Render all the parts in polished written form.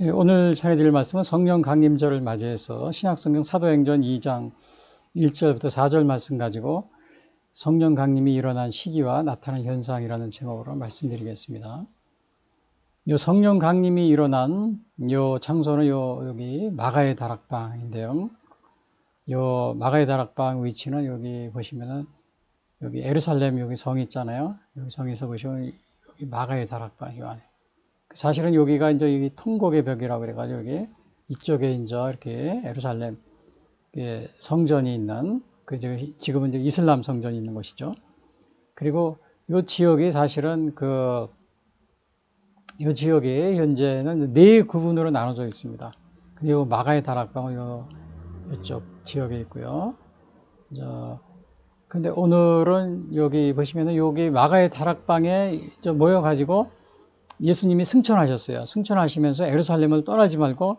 예, 오늘 전해드릴 말씀은 성령 강림절을 맞이해서 신약성경 사도행전 2장 1절부터 4절 말씀 가지고 성령 강림이 일어난 시기와 나타난 현상이라는 제목으로 말씀드리겠습니다. 요 성령 강림이 일어난 요 장소는 여기 마가의 다락방인데요. 요 마가의 다락방 위치는 여기 보시면은 여기 예루살렘 여기 성이 있잖아요. 여기 성에서 보시면 여기 마가의 다락방 요 안에. 사실은 여기가 이제 여기 통곡의 벽이라고 그래가지고 여기 이쪽에 이제 이렇게 예루살렘 성전이 있는 그 지금은 이제 이슬람 성전이 있는 곳이죠. 그리고 이 지역이 사실은 이 지역이 현재는 네 구분으로 나눠져 있습니다. 그리고 마가의 다락방은 이쪽 지역에 있고요. 근데 오늘은 여기 보시면은 여기 마가의 다락방에 모여가지고 예수님이 승천하셨어요. 승천하시면서 예루살렘을 떠나지 말고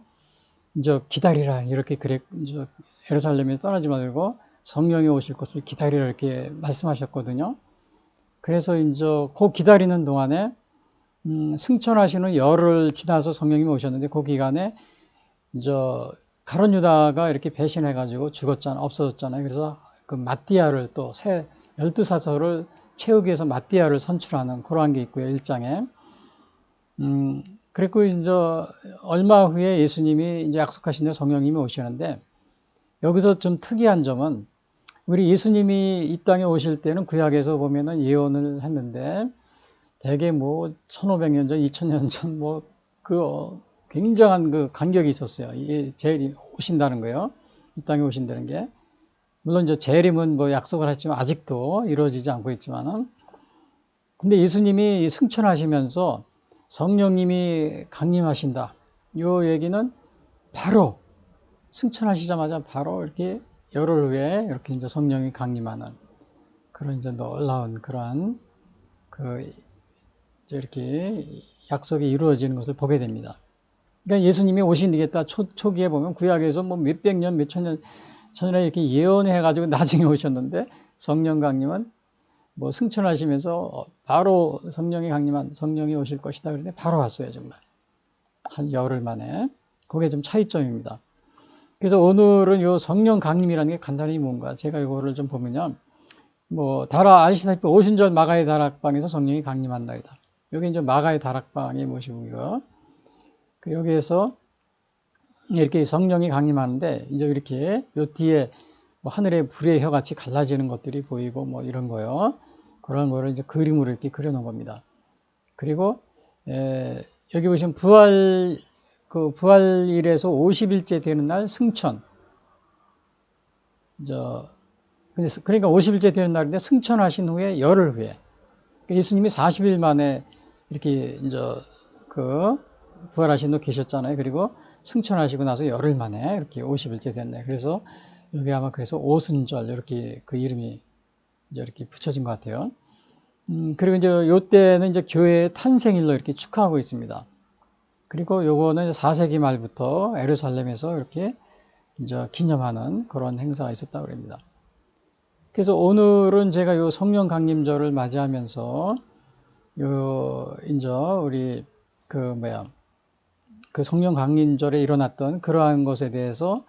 이제 기다리라 이렇게 그래 이제 예루살렘에 떠나지 말고 성령이 오실 것을 기다리라 이렇게 말씀하셨거든요. 그래서 이제 그 기다리는 동안에 승천하시는 열흘 지나서 성령님이 오셨는데 그 기간에 이제 가룟 유다가 이렇게 배신해가지고 없어졌잖아요. 그래서 그 마띠아를 또 새 12사서를 채우기 위해서 마띠아를 선출하는 그러한 게 있고요. 1장에. 그리고 이제 얼마 후에 예수님이 이제 약속하신 대로 성령님이 오시는데 여기서 좀 특이한 점은 우리 예수님이 이 땅에 오실 때는 구약에서 보면은 예언을 했는데 대개 뭐 1500년 전, 2000년 전 뭐 굉장한 그 간격이 있었어요. 이게 재림이 오신다는 거예요. 이 땅에 오신다는 게. 물론 이제 재림은 뭐 약속을 했지만 아직도 이루어지지 않고 있지만은 근데 예수님이 승천하시면서 성령님이 강림하신다. 이 얘기는 바로 승천하시자마자 바로 이렇게 열흘 후에 이렇게 이제 성령이 강림하는 그런 이제 놀라운 그러한 이렇게 약속이 이루어지는 것을 보게 됩니다. 그러니까 예수님이 오신다겠다 초기에 보면 구약에서 뭐 몇백 년, 몇천 년 전에 이렇게 예언해가지고 나중에 오셨는데 성령 강림은 뭐 승천하시면서 바로 성령이 오실 것이다. 그런데 바로 왔어요, 정말. 한 열흘 만에. 그게 좀 차이점입니다. 그래서 오늘은 요 성령 강림이라는 게 간단히 뭔가 제가 이거를 좀 보면요. 뭐, 아시다시피 오순절 마가의 다락방에서 성령이 강림한 날이다. 여기 이제 마가의 다락방이 무엇이고요. 여기에서 이렇게 성령이 강림하는데 이제 이렇게 요 뒤에 뭐 하늘의 불의 혀같이 갈라지는 것들이 보이고 뭐 이런 거요. 그런 거를 이제 그림으로 이렇게 그려놓은 겁니다. 그리고 여기 보시면 부활일에서 50일째 되는 날 승천. 그러니까 50일째 되는 날인데 승천하신 후에 열흘 후에 그러니까 예수님이 40일 만에 이렇게 이제 부활하신 후 계셨잖아요. 그리고 승천하시고 나서 열흘 만에 이렇게 50일째 됐네. 그래서 여기 아마 그래서 오순절 이렇게 그 이름이 이제 이렇게 붙여진 것 같아요. 그리고 이제 요때는 이제 교회의 탄생일로 이렇게 축하하고 있습니다. 그리고 요거는 4세기 말부터 예루살렘에서 이렇게 이제 기념하는 그런 행사가 있었다고 합니다. 그래서 오늘은 제가 요 성령 강림절을 맞이하면서 이제 우리 그 성령 강림절에 일어났던 그러한 것에 대해서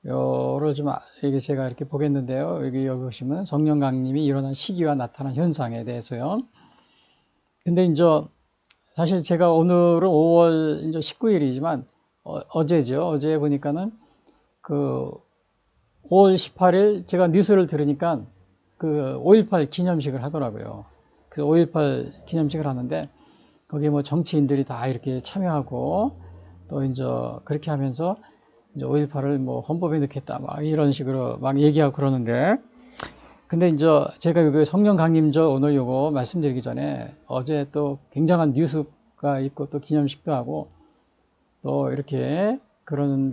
요를 좀 이게 제가 이렇게 보겠는데요. 여기 보시면 성령 강림이 일어난 시기와 나타난 현상에 대해서요. 근데 이제 사실 제가 오늘은 5월 이제 19일이지만 어제죠. 어제 보니까는 그 5월 18일 제가 뉴스를 들으니까 그 5.18 기념식을 하더라고요. 그 5.18 기념식을 하는데 거기에 뭐 정치인들이 다 이렇게 참여하고 또 이제 그렇게 하면서 이제 5.18을 뭐 헌법에 넣겠다 막 이런 식으로 막 얘기하고 그러는데 근데 이제 제가 여기 성령 강림절 오늘 요거 말씀드리기 전에 어제 또 굉장한 뉴스가 있고 또 기념식도 하고 또 이렇게 그런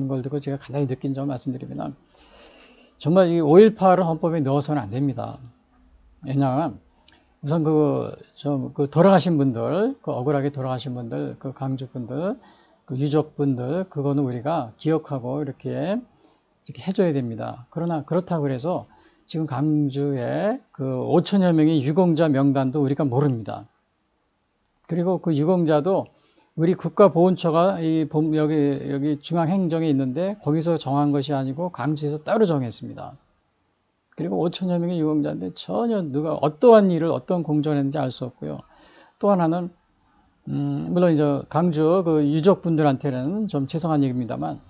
걸 듣고 제가 간단히 느낀 점 말씀드리면 정말 이 5.18을 헌법에 넣어서는 안 됩니다. 왜냐하면 우선 돌아가신 분들, 억울하게 돌아가신 분들, 강주분들, 유족분들, 그거는 우리가 기억하고 이렇게 해줘야 됩니다. 그러나 그렇다고 해서 지금 강주에 5천여 명의 유공자 명단도 우리가 모릅니다. 그리고 그 유공자도 우리 국가보훈처가 여기 중앙행정에 있는데 거기서 정한 것이 아니고 강주에서 따로 정했습니다. 그리고 5천여 명의 유공자인데 전혀 누가 어떠한 일을 어떤 공정을 했는지 알 수 없고요. 또 하나는 물론 이제 강주 그 유족분들한테는 좀 죄송한 얘기입니다만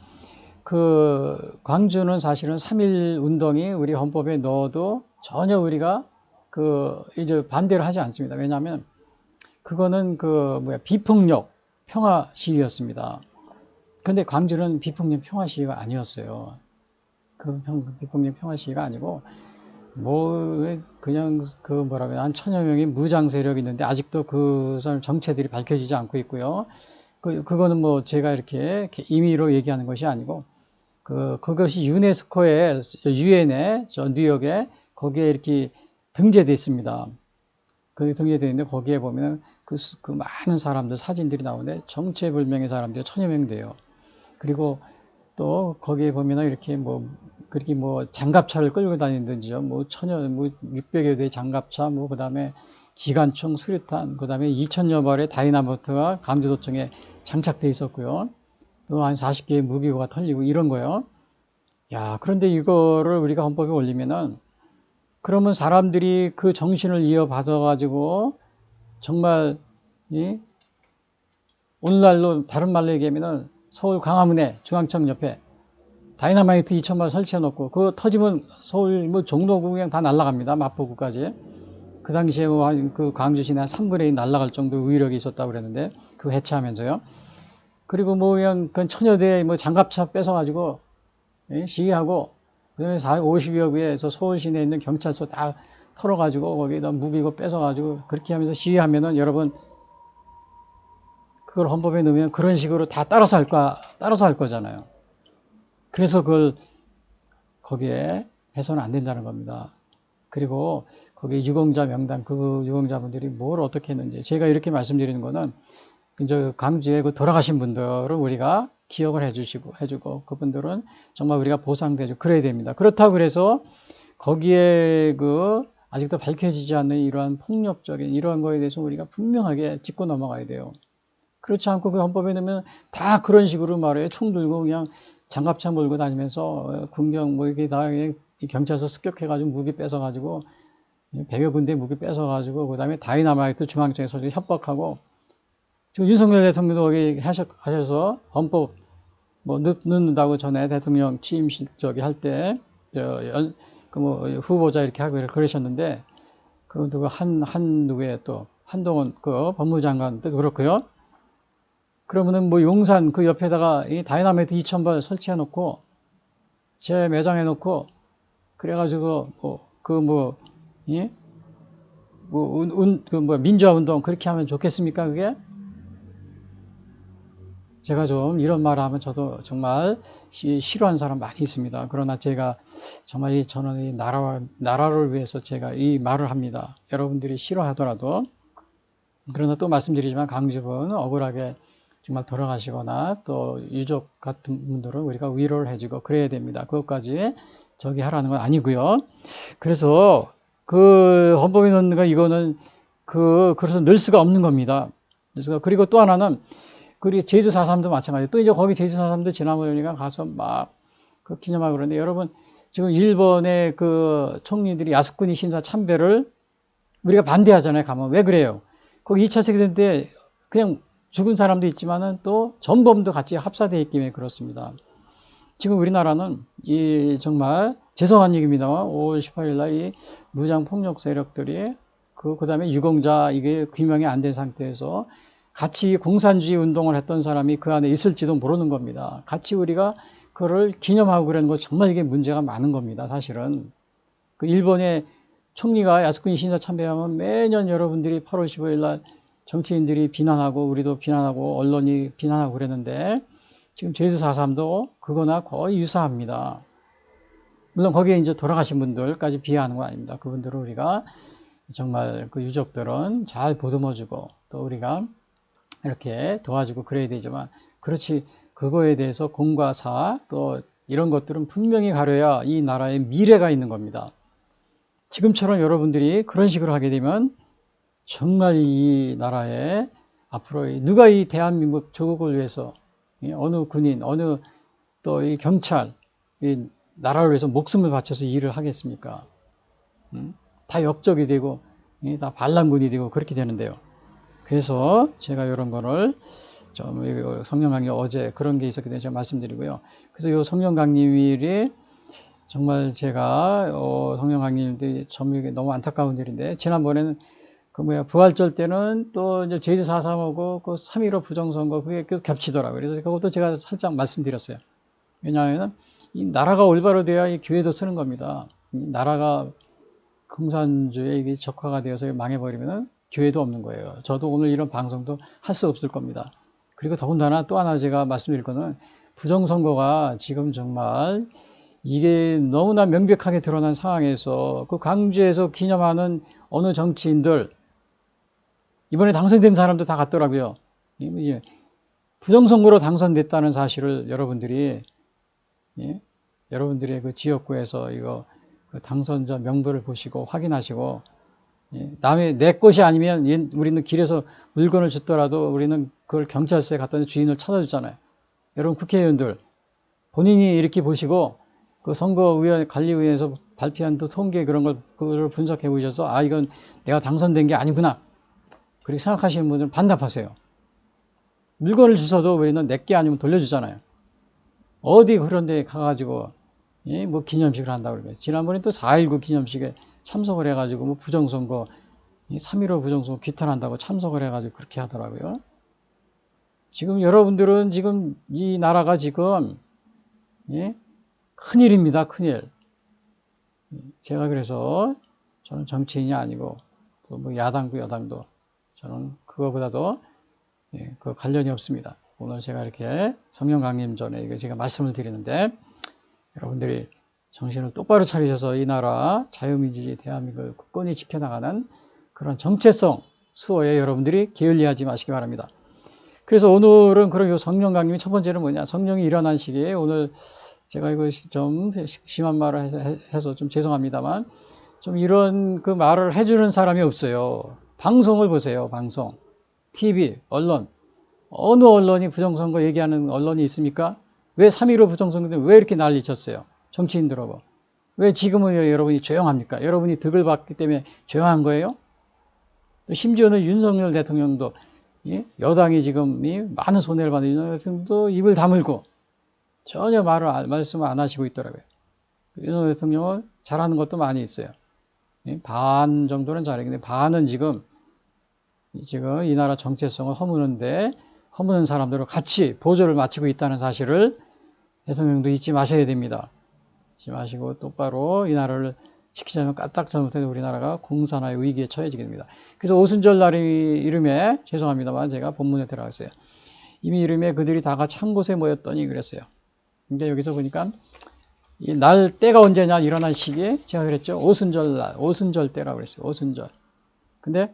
그 광주는 사실은 3.1 운동이 우리 헌법에 넣어도 전혀 우리가 그 이제 반대를 하지 않습니다. 왜냐하면 그거는 비폭력 평화 시위였습니다. 그런데 광주는 비폭력 평화 시위가 아니었어요. 비폭력 평화 시위가 아니고 그냥 한 천여 명의 무장 세력이 있는데 아직도 그 사람 정체들이 밝혀지지 않고 있고요. 그거는 제가 이렇게 임의로 얘기하는 것이 아니고 그것이 유네스코의 유엔에 뉴욕에 거기에 이렇게 등재되어 있습니다. 거기 등재되어 있는데 거기에 보면 그 많은 사람들 사진들이 나오는데 정체불명의 사람들이 천여 명 돼요. 그리고 또 거기에 보면 이렇게 그렇게 장갑차를 끌고 다니든지요. 600여 대의 장갑차, 그 다음에 기관총, 수류탄, 그 다음에 2천여 발의 다이나마이트가 강주도청에 장착돼 있었고요. 또 한 40개의 무기고가 털리고 이런 거요. 야, 그런데 이거를 우리가 헌법에 올리면은 그러면 사람들이 그 정신을 이어받아가지고 정말 오늘날로 다른 말로 얘기하면은 서울 광화문에 중앙청 옆에 다이나마이트 2,000발 설치해 놓고 그거 터지면 서울 종로구 그냥 다 날아갑니다. 마포구까지. 그 당시에 그 광주 시내 한 3분의 1 날아갈 정도 위력이 있었다고 그랬는데 그거 해체하면서요. 그리고 그냥 천여 대의 장갑차 뺏어가지고 시위하고 그다음에 50여 개에서 서울 시내에 있는 경찰서 다 털어가지고 거기다 무기고 뺏어가지고 그렇게 하면서 시위하면은 여러분 그걸 헌법에 넣으면 그런 식으로 다 따라서 할 거잖아요. 그래서 그걸 거기에 해서는 안 된다는 겁니다. 그리고 거기 유공자 명단 그 유공자분들이 뭘 어떻게 했는지 제가 이렇게 말씀드리는 거는 이제 강주에 돌아가신 분들을 우리가 기억을 해주고 그분들은 정말 우리가 보상되고 그래야 됩니다. 그렇다고 그래서 거기에 아직도 밝혀지지 않는 이러한 폭력적인 이러한 거에 대해서 우리가 분명하게 짚고 넘어가야 돼요. 그렇지 않고 그 헌법에 넣으면 다 그런 식으로 말해요. 총 들고 그냥 장갑차 몰고 다니면서 군경 이게 다 경찰서 습격해가지고 무기 뺏어가지고 100여 군데 무기 뺏어가지고 그다음에 다이나마이트 중앙청에 서서 협박하고 지금 윤석열 대통령도 거기 하셔서 헌법 넣는다고 전에 대통령 취임식 할 때 후보자 이렇게 하고 그러셨는데 누구 누구의 또 한동훈 법무장관도 그렇고요. 그러면은 용산 그 옆에다가 이 다이나마이트 2,000발 설치해 놓고 제 매장해 놓고 그래가지고 민주화 운동 그렇게 하면 좋겠습니까 그게? 제가 좀 이런 말을 하면 저도 정말 싫어하는 사람 많이 있습니다. 그러나 제가 정말 저는 이 나라를 위해서 제가 이 말을 합니다. 여러분들이 싫어하더라도. 그러나 또 말씀드리지만 강주분 억울하게 정말 돌아가시거나 또 유족 같은 분들은 우리가 위로를 해주고 그래야 됩니다. 그것까지 하라는 건 아니고요. 그래서 그 헌법에 넣는 거 이거는 그래서 넣을 수가 없는 겁니다. 그리고 또 하나는 그리고 제주 4.3도 마찬가지예요. 또 이제 거기 제주 4.3도 지나보니까 가서 기념하고 그러는데 여러분 지금 일본의 총리들이 야스쿠니 신사 참배를 우리가 반대하잖아요. 가면 왜 그래요? 거기 2차 세계대전 때 그냥 죽은 사람도 있지만은 또 전범도 같이 합사되어 있기 때문에 그렇습니다. 지금 우리나라는 정말 죄송한 얘기입니다. 5월 18일 날 이 무장 폭력 세력들이 그다음에 유공자 이게 규명이 안 된 상태에서 같이 공산주의 운동을 했던 사람이 그 안에 있을지도 모르는 겁니다. 같이 우리가 그거를 기념하고 그러는 거 정말 이게 문제가 많은 겁니다. 사실은 일본의 총리가 야스쿠니 신사 참배하면 매년 여러분들이 8월 15일 날 정치인들이 비난하고 우리도 비난하고 언론이 비난하고 그랬는데 지금 제주 4.3도 그거나 거의 유사합니다. 물론 거기에 이제 돌아가신 분들까지 비하하는 건 아닙니다. 그분들은 우리가 정말 그 유족들은 잘 보듬어주고 또 우리가 이렇게 도와주고 그래야 되지만 그렇지 그거에 대해서 공과 사 또 이런 것들은 분명히 가려야 이 나라의 미래가 있는 겁니다. 지금처럼 여러분들이 그런 식으로 하게 되면 정말 이 나라에 앞으로 누가 이 대한민국 조국을 위해서 어느 군인, 어느 또 이 경찰, 이 나라를 위해서 목숨을 바쳐서 일을 하겠습니까? 다 역적이 되고 다 반란군이 되고 그렇게 되는데요. 그래서 제가 이런 거를 좀 성령 강림 어제 그런 게 있었기 때문에 제가 말씀드리고요. 그래서 이 성령 강림일이 정말 제가 성령 강림일이 좀 너무 안타까운 일인데 지난번에는 그 부활절 때는 또 이제 제주 4.3하고 그 3.15 부정선거 그게 겹치더라고요. 그래서 그것도 제가 살짝 말씀드렸어요. 왜냐하면 이 나라가 올바로 돼야 이 교회도 쓰는 겁니다. 이 나라가 공산주의에 이게 적화가 되어서 망해버리면은 교회도 없는 거예요. 저도 오늘 이런 방송도 할 수 없을 겁니다. 그리고 더군다나 또 하나 제가 말씀드릴 거는 부정선거가 지금 정말 이게 너무나 명백하게 드러난 상황에서 그 광주에서 기념하는 어느 정치인들 이번에 당선된 사람도 다 갔더라고요. 이제 부정선거로 당선됐다는 사실을 여러분들이 여러분들의 그 지역구에서 이거 그 당선자 명부를 보시고 확인하시고 남의 내 것이 아니면 우리는 길에서 물건을 줬더라도 우리는 그걸 경찰서에 갔더니 주인을 찾아주잖아요. 여러분 국회의원들 본인이 이렇게 보시고 그 선거위원 관리위원회에서 발표한 또 통계 그런 걸 분석해 보셔서 아 이건 내가 당선된 게 아니구나 그렇게 생각하시는 분들은 반납하세요. 물건을 주셔도 우리는 내게 아니면 돌려주잖아요. 어디 그런 데 가가지고 뭐 기념식을 한다고 그러고요. 지난번에 또 4.19 기념식에 참석을 해가지고 뭐 부정선거 3.15 부정선거 규탄한다고 참석을 해가지고 그렇게 하더라고요. 지금 여러분들은 지금 이 나라가 지금 큰일입니다. 큰일. 제가 그래서 저는 정치인이 아니고 또 뭐 야당도 여당도 저는 그거보다도 그 관련이 없습니다. 오늘 제가 이렇게 성령 강림 전에 이거 제가 말씀을 드리는데 여러분들이 정신을 똑바로 차리셔서 이 나라 자유민주주의 대한민국을 굳건히 지켜나가는 그런 정체성 수호에 여러분들이 게을리하지 마시기 바랍니다. 그래서 오늘은 그런 성령 강림이 첫 번째는 뭐냐? 성령이 일어난 시기에 오늘 제가 이거 좀 심한 말을 해서 좀 죄송합니다만 좀 이런 그 말을 해주는 사람이 없어요. 방송을 보세요. 방송, TV, 언론. 어느 언론이 부정선거 얘기하는 언론이 있습니까? 왜 3.15 부정선거 때 왜 이렇게 난리쳤어요? 정치인들하고. 왜 지금은 여러분이 조용합니까? 여러분이 득을 받기 때문에 조용한 거예요? 또 심지어는 윤석열 대통령도 여당이 지금 많은 손해를 받는 윤석열 대통령도 입을 다물고 전혀 말씀을 안 하시고 있더라고요. 윤석열 대통령은 잘하는 것도 많이 있어요. 반 정도는 잘해요. 근데 반은 지금 이 나라 정체성을 허무는 사람들을 같이 보조를 마치고 있다는 사실을 대통령도 잊지 마셔야 됩니다. 잊지 마시고 똑바로 이 나라를 지키자면 까딱 잘못해도 우리나라가 공산화의 위기에 처해지게 됩니다. 그래서 오순절 날 이름에 죄송합니다만 제가 본문에 들어갔어요. 이미 이름에 그들이 다 같이 한 곳에 모였더니 그랬어요. 근데 여기서 보니까 이 날 때가 언제냐 일어난 시기에 제가 그랬죠. 오순절 날, 오순절 때라고 그랬어요. 오순절. 근데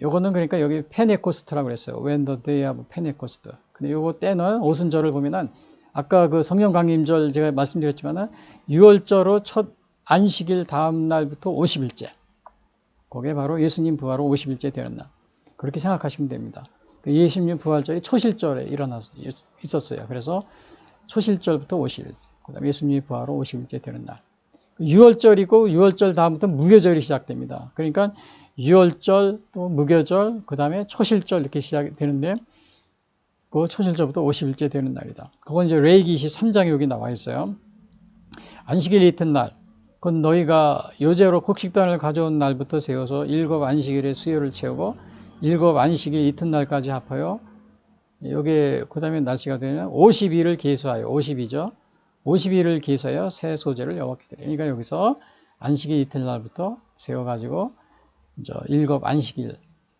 요거는 그러니까 여기 페네코스트라고 그랬어요. When the day of Pentecost. 근데 요거 때는 오순절을 보면은 아까 그 성령 강림절 제가 말씀드렸지만은 6월절로 첫 안식일 다음 날부터 50일째. 그게 바로 예수님 부활 후 50일째 되는 날. 그렇게 생각하시면 됩니다. 예수님 부활절이 초실절에 있었어요. 그래서 초실절부터 50일. 그 다음에 예수님이 부활 후 50일째 되는 날. 6월절이고 6월절 다음부터 무교절이 시작됩니다. 그러니까 6월절 또 무교절 그 다음에 초실절 이렇게 시작이 되는데 그 초실절부터 50일째 되는 날이다. 그건 이제 레위기 23장에 여기 나와 있어요. 안식일 이튿날 그건 너희가 요제로 곡식단을 가져온 날부터 세워서 7 안식일의 수요를 채우고 7 안식일 이튿날까지 합하여 여기에 그 다음에 날씨가 되면 50일을 계수하여 50이죠. 50일을 계수하여 새 소재를 여호와께 드려. 그러니까 여기서 안식일 이튿날부터 세워가지고 이제 7 안식일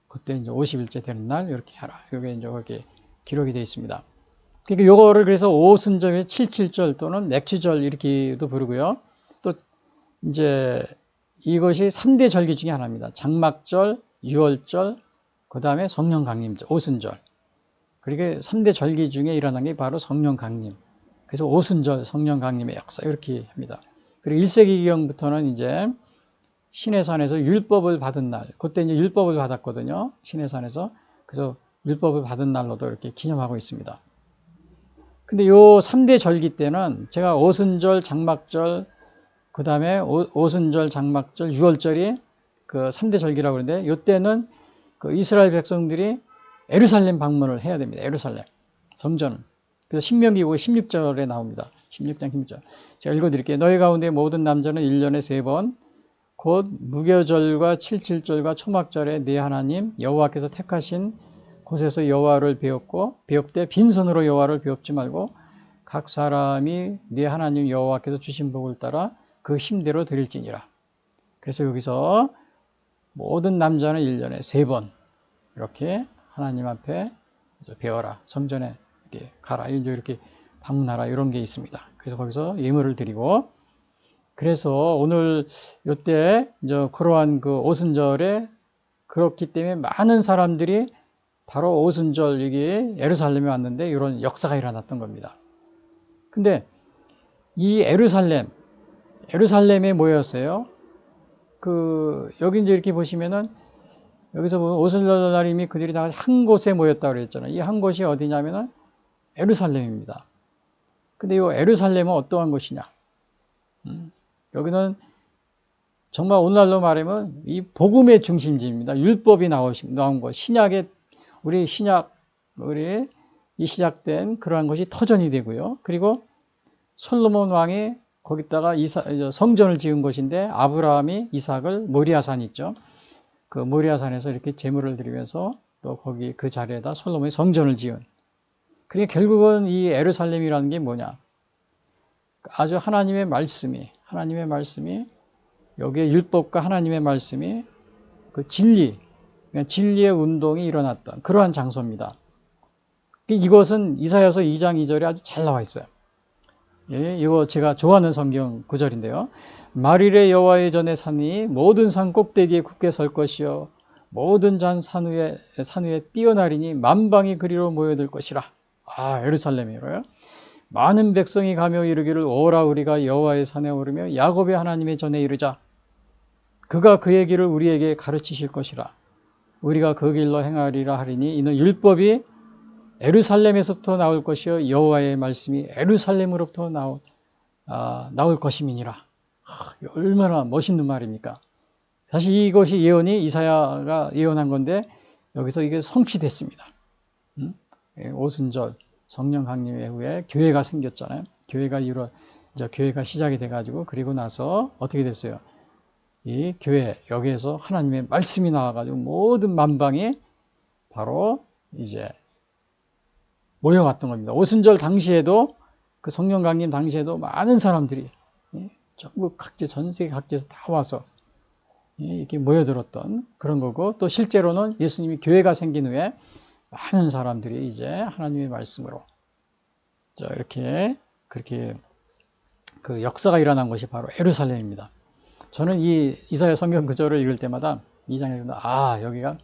그때 이제 50일째 되는 날 이렇게 하라. 여기 이제 그렇게 기록이 되어 있습니다. 그러니까 요거를 그래서 오순절에 77절 또는 맥주절 이렇게도 부르고요. 또 이제 이것이 3대 절기 중에 하나입니다. 장막절, 유월절, 그 다음에 성령 강림절, 오순절. 그러니까 3대 절기 중에 일어난 게 바로 성령 강림. 그래서 오순절 성령 강림의 역사 이렇게 합니다. 그리고 1세기경부터는 이제 시내산에서 율법을 받은 날, 그때 이제 율법을 받았거든요. 시내산에서. 그래서 율법을 받은 날로도 이렇게 기념하고 있습니다. 근데 요 3대 절기 때는 제가 오순절, 장막절, 그 다음에 오순절, 장막절, 유월절이 그 3대 절기라고 그러는데 요때는 그 이스라엘 백성들이 예루살렘 방문을 해야 됩니다. 예루살렘 성전을. 그래서 신명기 16절에 나옵니다. 16장 16절. 제가 읽어드릴게요. 너희 가운데 모든 남자는 1년에 3번 곧 무교절과 칠칠절과 초막절에 네 하나님 여호와께서 택하신 곳에서 여호와를 배웁되 빈손으로 여호와를 배웁지 말고 각 사람이 네 하나님 여호와께서 주신 복을 따라 그 힘대로 드릴지니라. 그래서 여기서 모든 남자는 1년에 3번 이렇게 하나님 앞에 배워라. 성전에 이렇게 가라. 이렇게 방문하라. 이런 게 있습니다. 그래서 거기서 예물을 드리고, 그래서 오늘 요때 이제 그러한 그 오순절에 그렇기 때문에 많은 사람들이 바로 오순절 여기 예루살렘에 왔는데 이런 역사가 일어났던 겁니다. 근데 이 예루살렘에 모였어요. 그 여기 이제 이렇게 보시면은 여기서 보면 오순절 날 이미 그들이 다 한 곳에 모였다고 그랬잖아요. 이 한 곳이 어디냐면은 예루살렘입니다. 근데 이 예루살렘은 어떠한 곳이냐? 여기는 정말 오늘날로 말하면 이 복음의 중심지입니다. 율법이 나온 곳, 우리 이 시작된 그러한 것이 터전이 되고요. 그리고 솔로몬 왕이 거기다가 성전을 지은 곳인데 아브라함이 이삭을 모리아산 있죠. 그 모리아산에서 이렇게 제물을 드리면서 또 거기 그 자리에다 솔로몬이 성전을 지은. 그러니까 결국은 이 예루살렘이라는 게 뭐냐? 아주 하나님의 말씀이 여기에 율법과 하나님의 말씀이 그 진리의 운동이 일어났던 그러한 장소입니다. 이것은 이사야서 2장 2절에 아주 잘 나와 있어요. 예, 이거 제가 좋아하는 성경 구절인데요. 말일에 여호와의 전에 산이 모든 산 꼭대기에 굳게 설 것이요 모든 산 위에 뛰어나리니 만방이 그리로 모여들 것이라. 아, 예루살렘이로요. 많은 백성이 가며 이르기를 오라 우리가 여호와의 산에 오르며 야곱의 하나님의 전에 이르자. 그가 그의 길을 우리에게 가르치실 것이라. 우리가 그 길로 행하리라 하리니 이는 율법이 예루살렘에서부터 나올 것이요 여호와의 말씀이 예루살렘으로부터 나올 것임이니라. 얼마나 멋있는 말입니까? 사실 이것이 이사야가 예언한 건데 여기서 이게 성취됐습니다. 오순절 성령 강림 이후에 교회가 생겼잖아요. 교회가 시작이 돼가지고 그리고 나서 어떻게 됐어요? 이 교회 여기에서 하나님의 말씀이 나와가지고 모든 만방이 바로 이제 모여왔던 겁니다. 오순절 당시에도 그 성령 강림 당시에도 많은 사람들이 전국 전 세계 각지에서 다 와서 이렇게 모여들었던 그런 거고, 또 실제로는 예수님이 교회가 생긴 후에 많은 사람들이 이제 하나님의 말씀으로 이렇게 그렇게 그 역사가 일어난 것이 바로 예루살렘입니다. 저는 이 이사야 성경 구절을 읽을 때마다 이 장에 여기가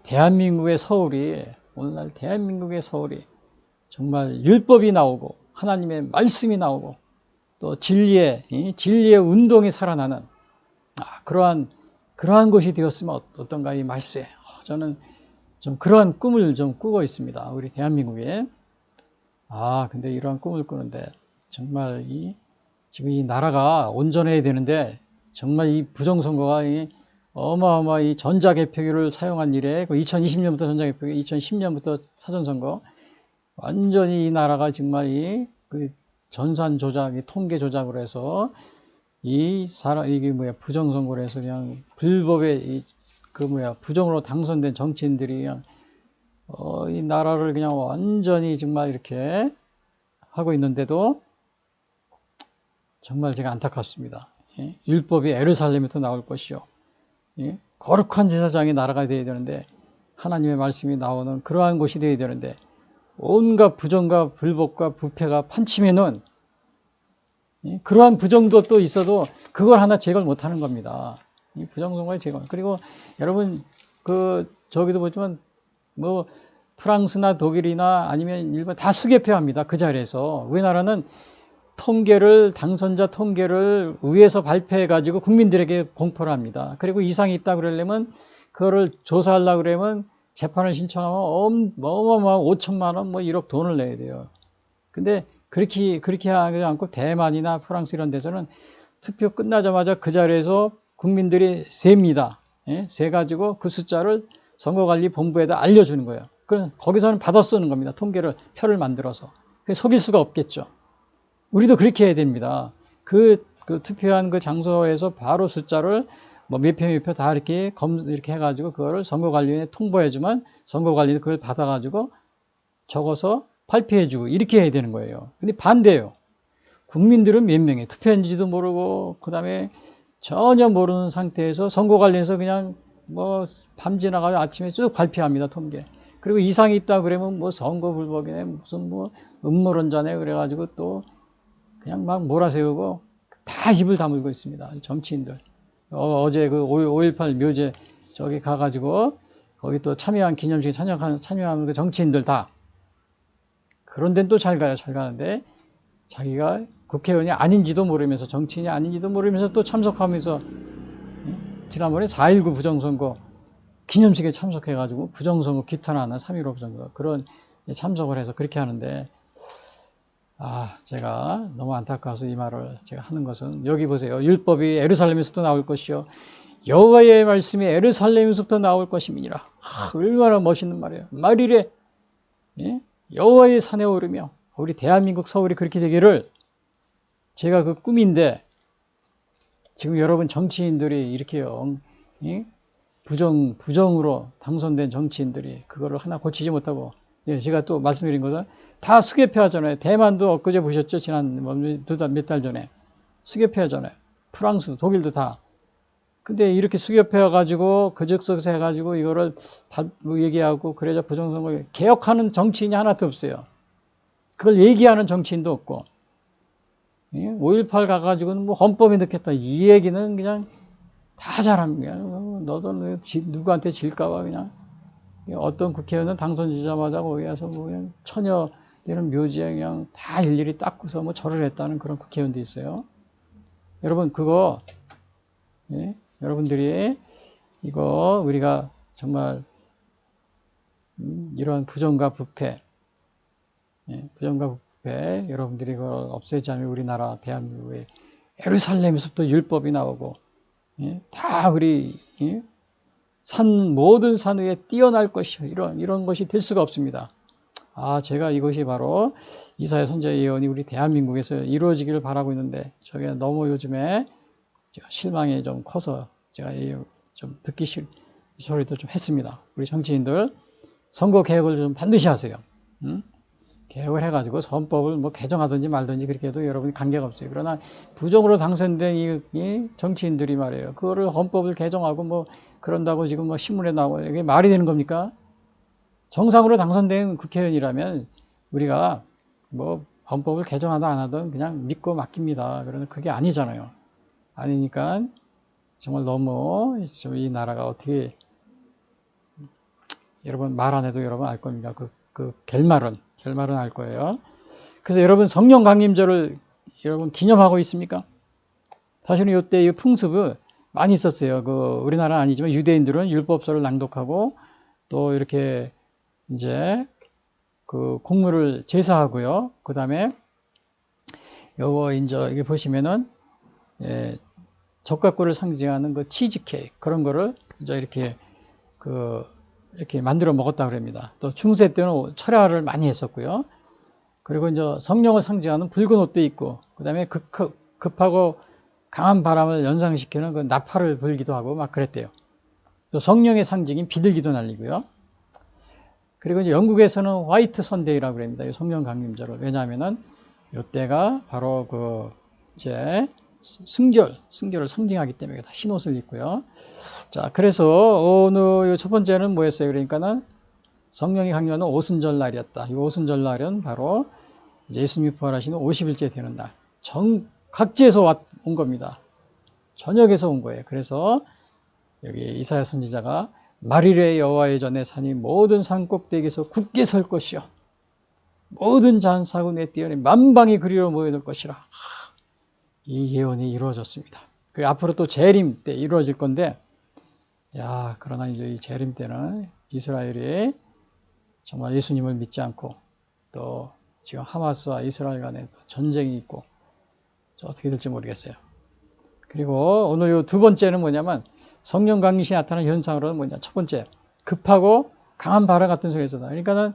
대한민국의 서울이, 오늘날 대한민국의 서울이 정말 율법이 나오고 하나님의 말씀이 나오고 또 진리의 운동이 살아나는 그러한 곳이 되었으면 어떤가 이 말세. 저는 좀 그러한 꿈을 좀 꾸고 있습니다. 우리 대한민국에. 근데 이러한 꿈을 꾸는데 정말 지금 이 나라가 온전해야 되는데 정말 이 부정선거가 어마어마한 전자개표기를 사용한 이래 2020년부터 전자개표기, 2010년부터 사전선거 완전히 이 나라가 정말 그 전산 조작, 통계 조작으로 해서 이게 부정선거로 해서 그냥 불법의 부정으로 당선된 정치인들이 그냥 이 나라를 그냥 완전히 정말 이렇게 하고 있는데도 정말 제가 안타깝습니다. 율법이 예루살렘에서 나올 것이요. 거룩한 제사장이 나라가 되어야 되는데 하나님의 말씀이 나오는 그러한 곳이 되어야 되는데 온갖 부정과 불법과 부패가 판치면은 그러한 부정도 또 있어도 그걸 하나 제거를 못하는 겁니다. 이 부정선거의 제거. 그리고 여러분 저기도 보지만 프랑스나 독일이나 아니면 일본 다 수개표합니다. 그 자리에서. 우리나라는 당선자 통계를 위에서 발표해 가지고 국민들에게 공포를 합니다. 그리고 이상이 있다 그러려면 그거를 조사하려고 그러면 재판을 신청하면 어마어마한 5천만 원, 뭐 1억 돈을 내야 돼요. 근데 그렇게 하지 않고 대만이나 프랑스 이런 데서는 투표 끝나자마자 그 자리에서 국민들이 셉니다. 예? 세 가지고 그 숫자를 선거관리본부에다 알려주는 거예요. 그럼 거기서는 받아 쓰는 겁니다. 통계를, 표를 만들어서. 속일 수가 없겠죠. 우리도 그렇게 해야 됩니다. 그 투표한 그 장소에서 바로 숫자를 뭐 몇 표 다 이렇게 이렇게 해가지고 그거를 선거관리위원회에 통보해주면 선거관리도 그걸 받아가지고 적어서 발표해주고 이렇게 해야 되는 거예요. 근데 반대예요. 국민들은 몇 명이 투표했는지도 모르고 그다음에 전혀 모르는 상태에서 선거관리에서 그냥 뭐 밤 지나가면 아침에 쭉 발표합니다. 통계. 그리고 이상이 있다 그러면 뭐 선거 불복이네 무슨 뭐 음모론자네 그래가지고 또 그냥 막 몰아세우고 다 입을 다물고 있습니다. 정치인들. 어제 그 5.18 묘제 저기 가가지고 거기 또 참여한 기념식에 참여하는 그 정치인들 다. 그런 데는 또 잘 가요. 잘 가는데 자기가 국회의원이 아닌지도 모르면서 정치인이 아닌지도 모르면서 또 참석하면서 지난번에 4.19 부정선거 기념식에 참석해가지고 부정선거 규탄하는 3.15 부정선거 그런 참석을 해서 그렇게 하는데 제가 너무 안타까워서 이 말을 제가 하는 것은 여기 보세요. 율법이 예루살렘에서부터 나올 것이요 여호와의 말씀이 예루살렘에서부터 나올 것임이니라. 얼마나 멋있는 말이에요. 말이래. 예? 여호와의 산에 오르며 우리 대한민국 서울이 그렇게 되기를 제가 그 꿈인데 지금 여러분 정치인들이 이렇게요. 부정으로 당선된 정치인들이 그거를 하나 고치지 못하고 제가 또 말씀드린 것은 다 수개표 하잖아요. 대만도 엊그제 보셨죠? 지난 몇 달 전에 수개표 하잖아요. 프랑스도 독일도 다. 근데 이렇게 수개표 해가지고 그적석에서 해가지고 이거를 얘기하고 그래야 부정선거 개혁하는 정치인이 하나도 없어요. 그걸 얘기하는 정치인도 없고 5.18 가가지고는 뭐 헌법에 넣겠다 이 얘기는 그냥 다 잘합니다. 너도 누구한테 질까봐 그냥 어떤 국회의원은 당선되자마자 거기 가서 뭐 그냥 처녀 되는 묘지에 그냥 다 일일이 닦고서 뭐 절을 했다는 그런 국회의원도 있어요. 여러분 그거 여러분들이 이거 우리가 정말 이런 부정과 부패 여러분들이 이걸 없애지 않으면 우리나라 대한민국에 예루살렘에서부터 율법이 나오고 다 우리 모든 산 위에 뛰어날 것이요 이런 것이 될 수가 없습니다. 제가 이것이 바로 이사야 선지자 예언이 우리 대한민국에서 이루어지기를 바라고 있는데 저게 너무 요즘에 제가 실망이 좀 커서 제가 좀 듣기 소리도 좀 했습니다. 우리 정치인들 선거 개혁을 좀 반드시 하세요. 개혁을 해가지고 헌법을 뭐 개정하든지 말든지 그렇게 해도 여러분이 관계가 없어요. 그러나 부정으로 당선된 이 정치인들이 말이에요. 그거를 헌법을 개정하고 뭐 그런다고 지금 뭐 신문에 나오고 이게 말이 되는 겁니까? 정상으로 당선된 국회의원이라면 우리가 뭐 헌법을 개정하든 안 하든 그냥 믿고 맡깁니다. 그러나 그게 아니잖아요. 아니니까 정말 너무 이 나라가 어떻게 여러분 말 안 해도 여러분 알 겁니다. 그 결말은 알 거예요. 그래서 여러분 성령 강림절을 여러분 기념하고 있습니까? 사실은 이때 이 풍습을 많이 있었어요. 우리나라는 아니지만 유대인들은 율법서를 낭독하고 또 이렇게 이제 그 곡물을 제사하고요. 그 다음에 요거 이제 여기 보시면은 적각구를 상징하는 그 치즈케이크 그런 거를 이제 이렇게 이렇게 만들어 먹었다 그럽니다. 또 중세 때는 철야를 많이 했었고요. 그리고 이제 성령을 상징하는 붉은 옷도 있고, 그 다음에 급하고 강한 바람을 연상시키는 그 나팔을 불기도 하고 막 그랬대요. 또 성령의 상징인 비둘기도 날리고요. 그리고 이제 영국에서는 화이트 선데이라고 그럽니다. 이 성령 강림절을. 왜냐하면은 이때가 바로 이제 승절을 상징하기 때문에 다 흰 옷을 입고요. 자, 그래서 오늘 첫 번째는 뭐였어요? 그러니까는 성령이 강림하는 오순절 날이었다. 이 오순절 날은 바로 예수님이 부활하시는 50일째 되는 날. 각지에서 온 겁니다. 전역에서 온 거예요. 그래서 여기 이사야 선지자가 말일에 여호와의 전에 산이 모든 산 꼭대기에서 굳게 설 것이요 모든 잔사고 내 뛰어내 만방이 그리로 모여들 것이라. 이 예언이 이루어졌습니다. 앞으로 또 재림 때 이루어질 건데, 그러나 이제 이 재림 때는 이스라엘이 정말 예수님을 믿지 않고 또 지금 하마스와 이스라엘 간에 전쟁이 있고 어떻게 될지 모르겠어요. 그리고 오늘 요 두 번째는 뭐냐면 성령 강림이 나타난 현상으로는 뭐냐. 첫 번째, 급하고 강한 바람 같은 소리가 있었다. 그러니까는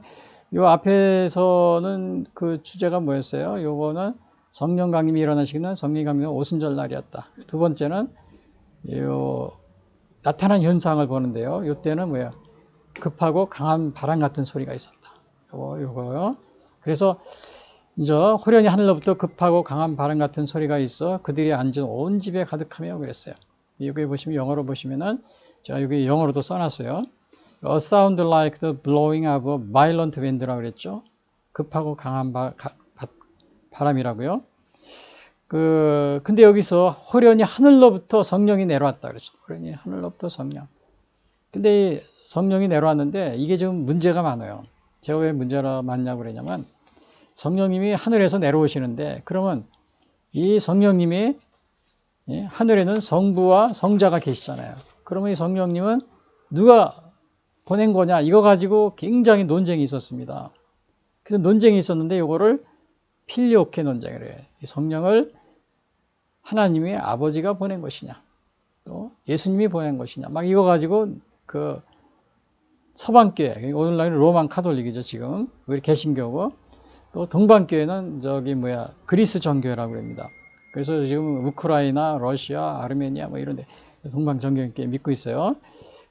요 앞에서는 그 주제가 뭐였어요? 요거는 성령 강림이 일어나시기는 성령 강림은 오순절 날이었다. 두 번째는 요 나타난 현상을 보는데요. 요때는 뭐예요? 급하고 강한 바람 같은 소리가 있었다. 요거요. 그래서 이제 호련히 하늘로부터 급하고 강한 바람 같은 소리가 있어 그들이 앉은 온 집에 가득하며 그랬어요. 여기 보시면 영어로 보시면은 제가 여기 영어로도 써놨어요. A sound like the blowing of a violent wind라고 그랬죠. 급하고 강한 바람이라고요. 근데 여기서 호련히 하늘로부터 성령이 내려왔다 그랬죠. 호련히 하늘로부터 성령. 근데 성령이 내려왔는데 이게 좀 문제가 많아요. 제가 왜 문제가 많냐고 그러냐면 성령님이 하늘에서 내려오시는데 그러면 이 성령님이 하늘에는 성부와 성자가 계시잖아요. 그러면 이 성령님은 누가 보낸 거냐 이거 가지고 굉장히 논쟁이 있었습니다. 그래서 논쟁이 있었는데 이거를 필리오케 논쟁이래요. 이 성령을 하나님의 아버지가 보낸 것이냐 또 예수님이 보낸 것이냐 막 이거 가지고 그 서방교회 오늘날은 로만 카톨릭이죠. 지금 우리 개신교고 또 동방교회는 그리스 정교회라고 합니다. 그래서 지금 우크라이나, 러시아, 아르메니아 뭐 이런데 동방정교회 믿고 있어요.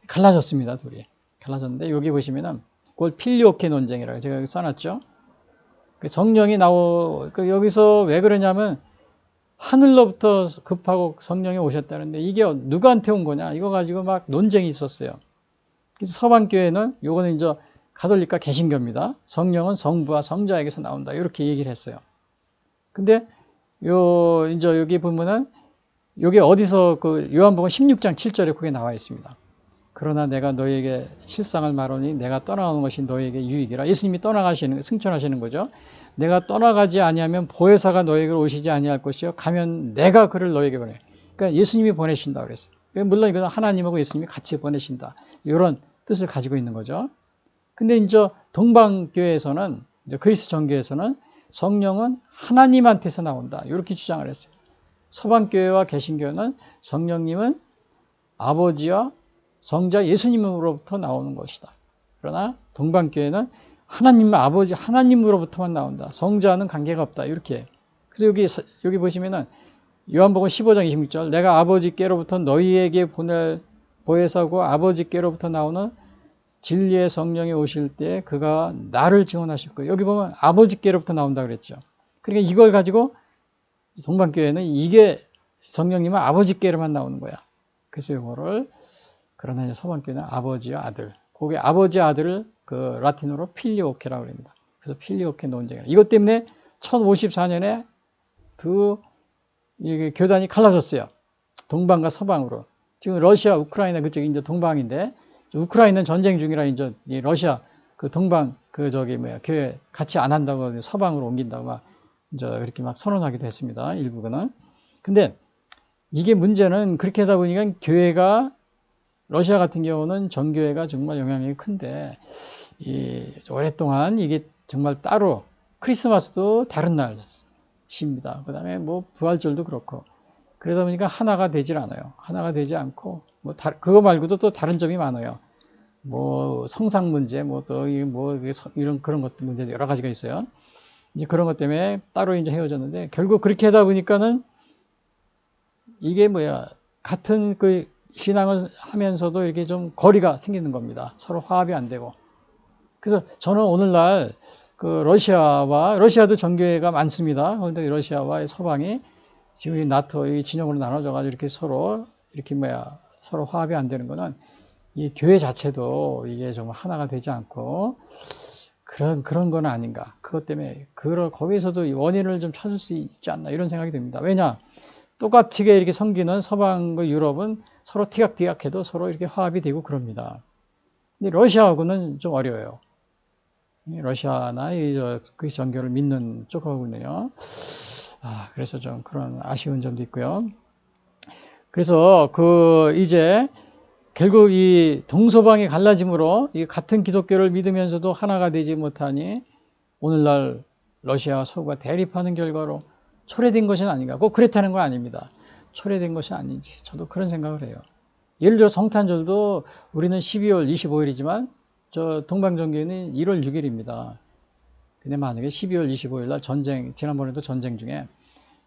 갈라졌습니다, 둘이. 갈라졌는데 여기 보시면은 그걸 필리오케 논쟁이라고 제가 여기 써놨죠. 성령이 여기서 왜 그러냐면 하늘로부터 급하고 성령이 오셨다는데 이게 누구한테 온 거냐 이거 가지고 막 논쟁이 있었어요. 그래서 서방교회는 요거는 이제 가톨릭과 개신교입니다. 성령은 성부와 성자에게서 나온다. 이렇게 얘기를 했어요. 근데 이제 여기 보면은 여기 어디서 그 요한복음 16장 7절에 그게 나와 있습니다. 그러나 내가 너희에게 실상을 말하니 내가 떠나가는 것이 너희에게 유익이라. 예수님이 승천하시는 거죠. 내가 떠나가지 아니하면 보혜사가 너희에게 오시지 아니할 것이요 가면 내가 그를 너희에게 보내. 그러니까 예수님이 보내신다 그랬어요. 물론 이건 하나님하고 예수님이 같이 보내신다. 이런 뜻을 가지고 있는 거죠. 근데 이제 동방교회에서는 이제 그리스 정교에서는 성령은 하나님한테서 나온다. 이렇게 주장을 했어요. 서방교회와 개신교는 성령님은 아버지와 성자 예수님으로부터 나오는 것이다. 그러나 동방교회는 하나님 아버지 하나님으로부터만 나온다. 성자는 관계가 없다. 이렇게. 그래서 여기 보시면은 요한복음 15장 26절 내가 아버지께로부터 너희에게 보낼 보혜사고 아버지께로부터 나오는 진리의 성령이 오실 때 그가 나를 증언하실 거예요. 여기 보면 아버지께로부터 나온다 그랬죠. 그러니까 이걸 가지고 동방교회는 이게 성령님은 아버지께로만 나오는 거야. 그래서 이거를 그러나 이제 서방교회는 아버지와 아들. 그게 아버지 아들을 그 라틴어로 필리오케라고 합니다. 그래서 필리오케 논쟁이라. 이것 때문에 1054년에 이게 교단이 갈라졌어요. 동방과 서방으로. 지금 러시아, 우크라이나 그쪽이 이제 동방인데 우크라이나는 전쟁 중이라 이제 러시아 그 동방 교회 같이 안 한다고 서방으로 옮긴다고 막 이제 그렇게 막 선언하기도 했습니다. 일부는. 근데 이게 문제는 그렇게 하다 보니까 교회가 러시아 같은 경우는 정교회가 정말 영향력이 큰데 오랫동안 이게 정말 따로 크리스마스도 다른 날입니다. 그다음에 뭐 부활절도 그렇고 그러다 보니까 하나가 되질 않아요. 하나가 되지 않고 그거 말고도 또 다른 점이 많아요. 뭐 성상 문제, 이런 그런 것들 문제 여러 가지가 있어요. 이제 그런 것 때문에 따로 이제 헤어졌는데 결국 그렇게 하다 보니까는 이게 같은 그 신앙을 하면서도 이렇게 좀 거리가 생기는 겁니다. 서로 화합이 안 되고. 그래서 저는 오늘날 그 러시아도 정교회가 많습니다. 그런데 러시아와 서방이 지금 이 나토 이 진영으로 나눠져가지고 이렇게 서로 화합이 안 되는 거는 이 교회 자체도 이게 좀 하나가 되지 않고 그런 건 아닌가. 그것 때문에 거기서도 원인을 좀 찾을 수 있지 않나 이런 생각이 듭니다. 왜냐? 똑같게 이렇게 섬기는 서방과 유럽은 서로 티격태격해도 서로 이렇게 화합이 되고 그럽니다. 근데 러시아하고는 좀 어려워요. 러시아나 그 정교를 믿는 쪽하고는요. 그래서 좀 그런 아쉬운 점도 있고요. 그래서 이제 결국 이 동서방이 갈라짐으로 이 같은 기독교를 믿으면서도 하나가 되지 못하니 오늘날 러시아와 서구가 대립하는 결과로 초래된 것은 아닌가. 꼭 그렇다는 건 아닙니다. 초래된 것이 아닌지 저도 그런 생각을 해요. 예를 들어 성탄절도 우리는 12월 25일이지만 저 동방종교는 1월 6일입니다. 근데 만약에 12월 25일 날 전쟁, 지난번에도 전쟁 중에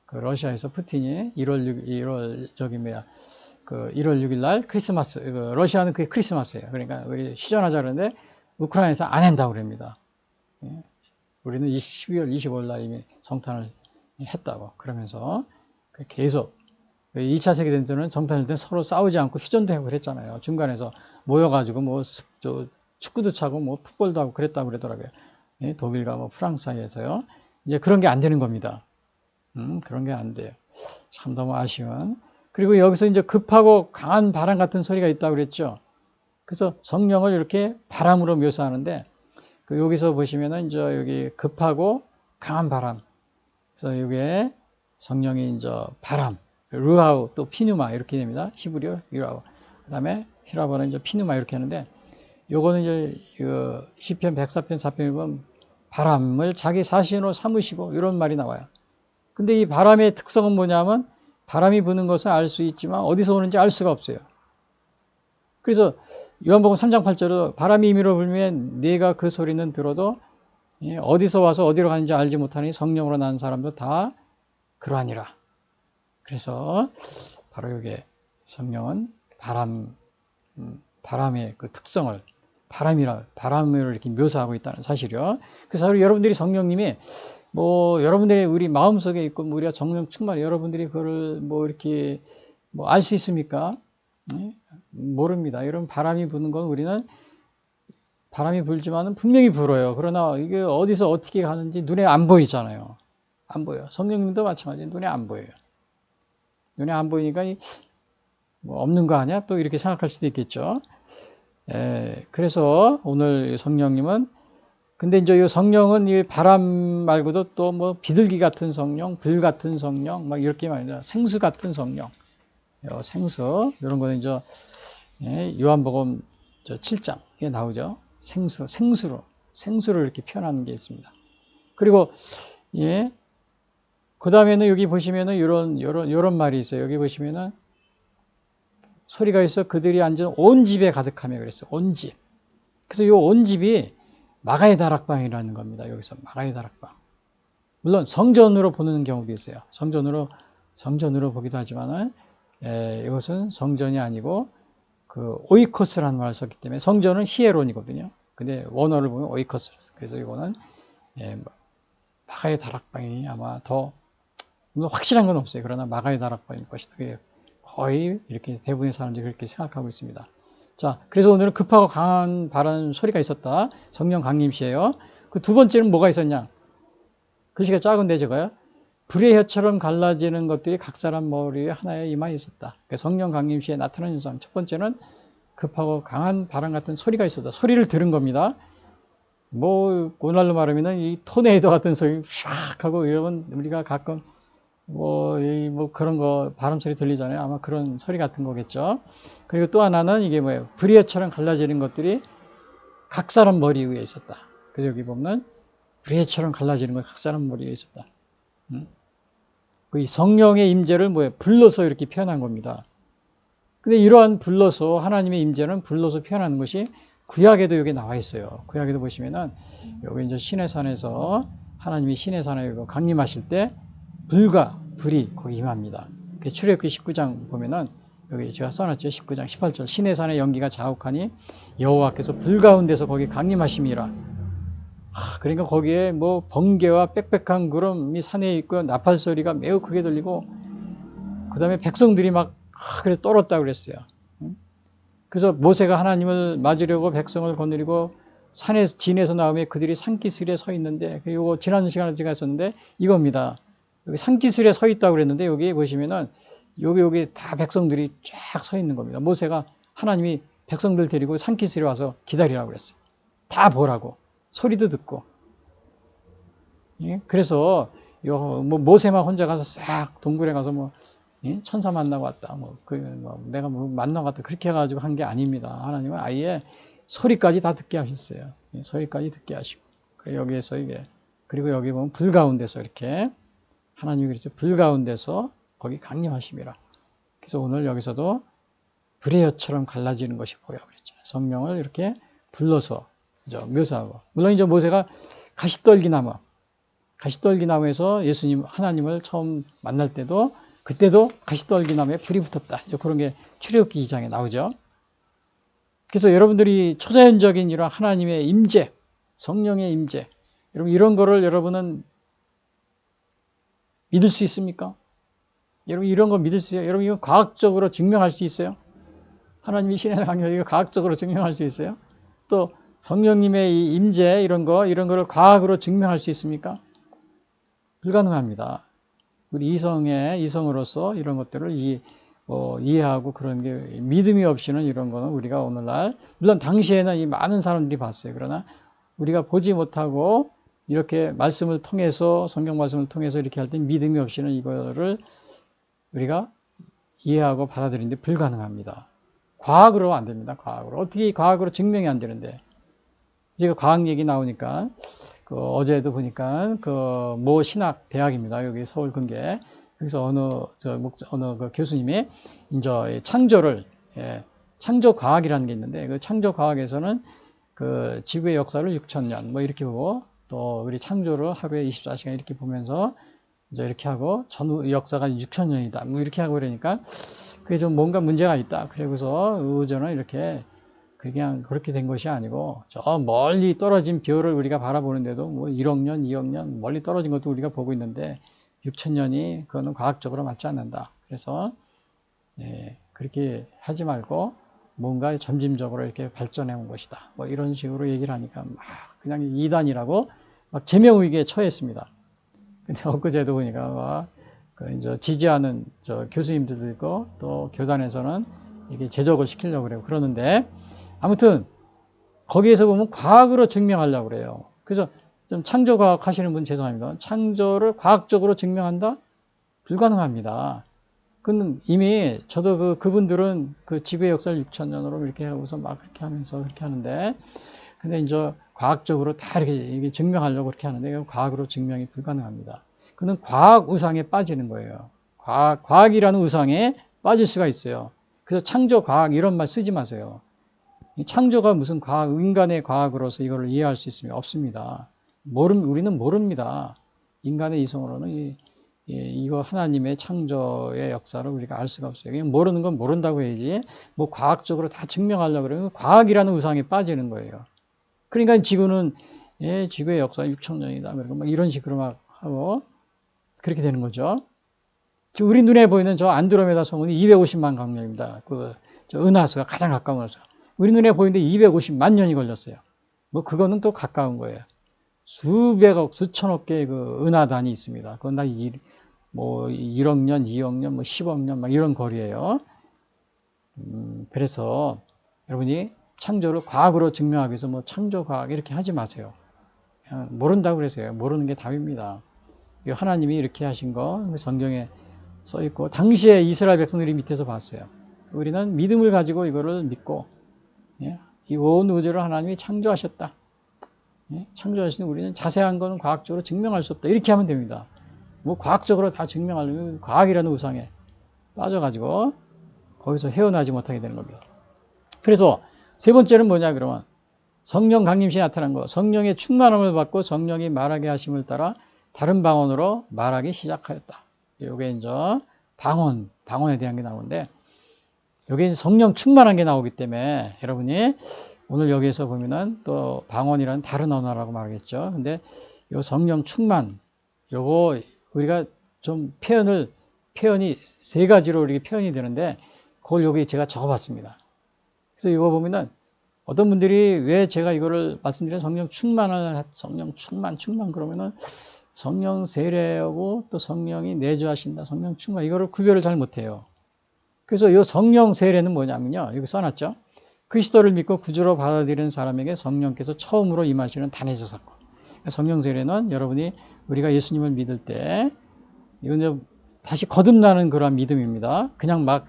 그 러시아에서 푸틴이 1월 6일 날 크리스마스, 러시아는 그게 크리스마스예요. 그러니까 우리 휴전하자 그러는데 우크라이나에서 안 한다고 그럽니다. 우리는 12월 25일 날 이미 성탄을 했다고 그러면서 계속 2차 세계대전은 정탄일 때 서로 싸우지 않고 휴전도 하고 그랬잖아요. 중간에서 모여가지고 뭐 축구도 차고 뭐 풋볼도 하고 그랬다고 그러더라고요. 독일과 뭐 프랑스 사이에서요. 이제 그런 게 안 되는 겁니다. 그런 게 안 돼요. 참 너무 아쉬운. 그리고 여기서 이제 급하고 강한 바람 같은 소리가 있다고 그랬죠. 그래서 성령을 이렇게 바람으로 묘사하는데 여기서 보시면은 이제 여기 급하고 강한 바람. 그래서 여기에 성령이 이제 바람, 르하우 또 피누마 이렇게 됩니다. 히브리어 르하우. 그다음에 히라버는 이제 피누마 이렇게 하는데 요거는 이제 시편 104편 4편에 보면 바람을 자기 사신으로 삼으시고 이런 말이 나와요. 근데 이 바람의 특성은 뭐냐면 바람이 부는 것은 알 수 있지만 어디서 오는지 알 수가 없어요. 그래서 요한복음 3장 8절로 바람이 임의로 불면 네가 그 소리는 들어도 어디서 와서 어디로 가는지 알지 못하니 성령으로 난 사람도 다 그러하니라. 그래서 바로 여기에 성령은 바람의 그 특성을 바람으로 이렇게 묘사하고 있다는 사실이요. 그래서 여러분들이 성령님이 뭐 여러분들의 우리 마음속에 있고 우리가 성령 충만해 여러분들이 그거를 뭐 이렇게 뭐 알 수 있습니까? 모릅니다. 여러분 바람이 부는 건 우리는 바람이 불지만은 분명히 불어요. 그러나 이게 어디서 어떻게 가는지 눈에 안 보이잖아요. 안 보여. 성령님도 마찬가지로 눈에 안 보여요. 눈에 안 보이니까 뭐 없는 거 아니야? 또 이렇게 생각할 수도 있겠죠. 그래서 오늘 성령님은 근데 이제 이 성령은 이 바람 말고도 또 뭐 비둘기 같은 성령, 불 같은 성령, 막 이렇게 말이죠. 생수 같은 성령, 생수 이런 거는 이제 요한복음 7장에 나오죠. 생수로 이렇게 표현하는 게 있습니다. 그리고 그 다음에는 여기 보시면은 이런 말이 있어요. 여기 보시면은 소리가 있어 그들이 앉은 온 집에 가득하며 그랬어요. 온 집. 그래서 이 온 집이 마가의 다락방이라는 겁니다. 여기서 마가의 다락방. 물론 성전으로 보는 경우도 있어요. 성전으로 보기도 하지만은 이것은 성전이 아니고 그 오이코스라는 말을 썼기 때문에 성전은 히에론이거든요. 근데 원어를 보면 오이코스. 그래서 이거는 마가의 다락방이 아마 더 확실한 건 없어요. 그러나 마가의 다락방일 것이다. 거의 이렇게 대부분의 사람들이 그렇게 생각하고 있습니다. 자, 그래서 오늘은 급하고 강한 바람 소리가 있었다. 성령 강림시예요. 그 두 번째는 뭐가 있었냐? 글씨가 작은데 저거요. 불의 혀처럼 갈라지는 것들이 각 사람 머리 위에 하나의 이마에 있었다. 성령 강림시에 나타나는 현상. 첫 번째는 급하고 강한 바람 같은 소리가 있었다. 소리를 들은 겁니다. 뭐 오늘날로 말하면 이 토네이도 같은 소리 샥 하고 여러분 우리가 가끔 뭐 그런 거 바람 소리 들리잖아요. 아마 그런 소리 같은 거겠죠. 그리고 또 하나는 이게 뭐예요? 불의처럼 갈라지는 것들이 각 사람 머리 위에 있었다. 그래서 여기 보면 불의처럼 갈라지는 것 각 사람 머리 위에 있었다. 그 성령의 임재를 뭐예요? 불로서 이렇게 표현한 겁니다. 근데 이러한 불로서 하나님의 임재는 불로서 표현하는 것이 구약에도 여기 나와 있어요. 구약에도 보시면은 여기 이제 시내산에서 하나님이 시내산에 강림하실 때 불과 불이 거기 임합니다. 출애굽기 19장 보면은 여기 제가 써놨죠. 19장 18절 시내산의 연기가 자욱하니 여호와께서 불 가운데서 거기 강림하심이라. 그러니까 거기에 뭐 번개와 빽빽한 구름이 산에 있고 나팔 소리가 매우 크게 들리고 그 다음에 백성들이 막 그래 떨었다고 그랬어요. 그래서 모세가 하나님을 맞으려고 백성을 거느리고 진에서 나오면 그들이 산기슭에 서 있는데 이거 지난 시간에 제가 했었는데 이겁니다. 여기 산기슭에 서 있다고 그랬는데 여기 보시면은 여기 다 백성들이 쫙 서 있는 겁니다. 모세가 하나님이 백성들 데리고 산기슭에 와서 기다리라고 그랬어요. 다 보라고 소리도 듣고. 그래서 뭐 모세만 혼자 가서 싹 동굴에 가서 뭐 예? 천사 만나고 왔다. 내가 만나고 왔다. 그렇게 해가지고 한 게 아닙니다. 하나님은 아예 소리까지 다 듣게 하셨어요. 예? 소리까지 듣게 하시고. 그리고 여기에서 그리고 여기 보면 불 가운데서 이렇게 하나님이 그랬죠. 불 가운데서 거기 강림하심이라. 그래서 오늘 여기서도 불의 혀처럼 갈라지는 것이 보여 그랬죠. 성령을 이렇게 불러서 묘사하고. 물론 이제 모세가 가시떨기나무에서 예수님, 하나님을 처음 만날 때도 그때도 가시떨기나무에 불이 붙었다. 그런 게 출애굽기 2장에 나오죠. 그래서 여러분들이 초자연적인 이런 하나님의 임재, 성령의 임재, 여러분 이런 거를 여러분은 믿을 수 있습니까? 여러분 이런 거 믿을 수 있어요? 여러분 이거 과학적으로 증명할 수 있어요? 하나님이 신의 강력 이거 과학적으로 증명할 수 있어요? 또 성령님의 이 임재 이런 거를 과학으로 증명할 수 있습니까? 불가능합니다. 우리 이성으로서 이런 것들을 이해하고 그런 게 믿음이 없이는 이런 거는 우리가 오늘날 물론 당시에는 이 많은 사람들이 봤어요. 그러나 우리가 보지 못하고 이렇게 말씀을 통해서 성경 말씀을 통해서 이렇게 할 때 믿음이 없이는 이거를 우리가 이해하고 받아들이는데 불가능합니다. 과학으로 안 됩니다. 과학으로 어떻게 과학으로 증명이 안 되는데 제가 과학 얘기 나오니까 어제도 보니까 모 신학 대학입니다. 여기 서울 근계 여기서 어느 그 교수님이 이제 창조 과학이라는 게 있는데 그 창조 과학에서는 그 지구의 역사를 6,000년 뭐 이렇게 보고 또 우리 창조를 하루에 24시간 이렇게 보면서 이제 이렇게 하고 전 역사가 6,000년이다 뭐 이렇게 하고 그러니까 그게 좀 뭔가 문제가 있다. 그래서 우주는 이렇게 그냥 그렇게 된 것이 아니고 저 멀리 떨어진 별을 우리가 바라보는데도 뭐 1억 년, 2억 년 멀리 떨어진 것도 우리가 보고 있는데 6,000년이 그거는 과학적으로 맞지 않는다. 그래서 그렇게 하지 말고 뭔가 점진적으로 이렇게 발전해 온 것이다. 뭐 이런 식으로 얘기를 하니까 막 그냥 이단이라고 막 제명의기에 처했습니다. 근데 엊그제도 보니까 이제 지지하는 교수님들도 있고 또 교단에서는 이게 제적을 시키려고 그래요. 그러는데 아무튼 거기에서 보면 과학으로 증명하려고 그래요. 그래서 좀 창조과학 하시는 분 죄송합니다. 창조를 과학적으로 증명한다? 불가능합니다. 그는 이미 저도 그분들은 그 지구의 역사를 6,000년으로 이렇게 하고서 막 그렇게 하면서 그렇게 하는데 근데 이제 과학적으로 다 이렇게 증명하려고 그렇게 하는데 과학으로 증명이 불가능합니다. 그는 과학 우상에 빠지는 거예요. 과학이라는 우상에 빠질 수가 있어요. 그래서 창조 과학 이런 말 쓰지 마세요. 이 창조가 무슨 인간의 과학으로서 이거를 이해할 수 있으면 없습니다. 우리는 모릅니다. 인간의 이성으로는 이거 하나님의 창조의 역사를 우리가 알 수가 없어요. 그냥 모르는 건 모른다고 해야지 뭐 과학적으로 다 증명하려고 그러면 과학이라는 우상에 빠지는 거예요. 그러니까 지구는 지구의 역사 6,000년이다. 그리고 막 이런 식으로 막 하고 그렇게 되는 거죠. 우리 눈에 보이는 저 안드로메다 성운이 250만 광년입니다. 저 은하수가 가장 가까운 은하수. 우리 눈에 보이는데 250만 년이 걸렸어요. 뭐 그거는 또 가까운 거예요. 수백억, 수천억 개의 그 은하단이 있습니다. 그건 다 뭐 1억 년, 2억 년, 뭐 10억 년 막 이런 거리예요. 그래서 여러분이 창조를 과학으로 증명하기 위해서 뭐 창조과학 이렇게 하지 마세요. 그냥 모른다고 그래서요. 모르는 게 답입니다. 하나님이 이렇게 하신 거 성경에 써 있고 당시에 이스라엘 백성들이 밑에서 봤어요. 우리는 믿음을 가지고 이거를 믿고 이 온 우주를 하나님이 창조하셨다. 창조하시는 우리는 자세한 거는 과학적으로 증명할 수 없다. 이렇게 하면 됩니다. 뭐 과학적으로 다 증명하려면 과학이라는 우상에 빠져가지고 거기서 헤어나지 못하게 되는 겁니다. 그래서 세 번째는 뭐냐 그러면 성령 강림시 나타난 거. 성령의 충만함을 받고 성령이 말하게 하심을 따라 다른 방언으로 말하기 시작하였다. 요게 이제 방언에 대한 게 나오는데 여기 성령 충만한 게 나오기 때문에 여러분이 오늘 여기에서 보면은 또 방언이라는 다른 언어라고 말하겠죠. 근데 요 성령 충만 요거 우리가 좀 표현이 세 가지로 이렇게 표현이 되는데 그걸 여기 제가 적어봤습니다. 그래서 이거 보면은 어떤 분들이 왜 제가 이거를 말씀드린 성령 충만 그러면은 성령 세례하고 또 성령이 내주하신다 성령 충만 이거를 구별을 잘 못해요. 그래서 이 성령 세례는 뭐냐면요 여기 써놨죠. 그리스도를 믿고 구주로 받아들이는 사람에게 성령께서 처음으로 임하시는 단회적 사건. 성령 세례는 여러분이 우리가 예수님을 믿을 때 이건 다시 거듭나는 그런 믿음입니다. 그냥 막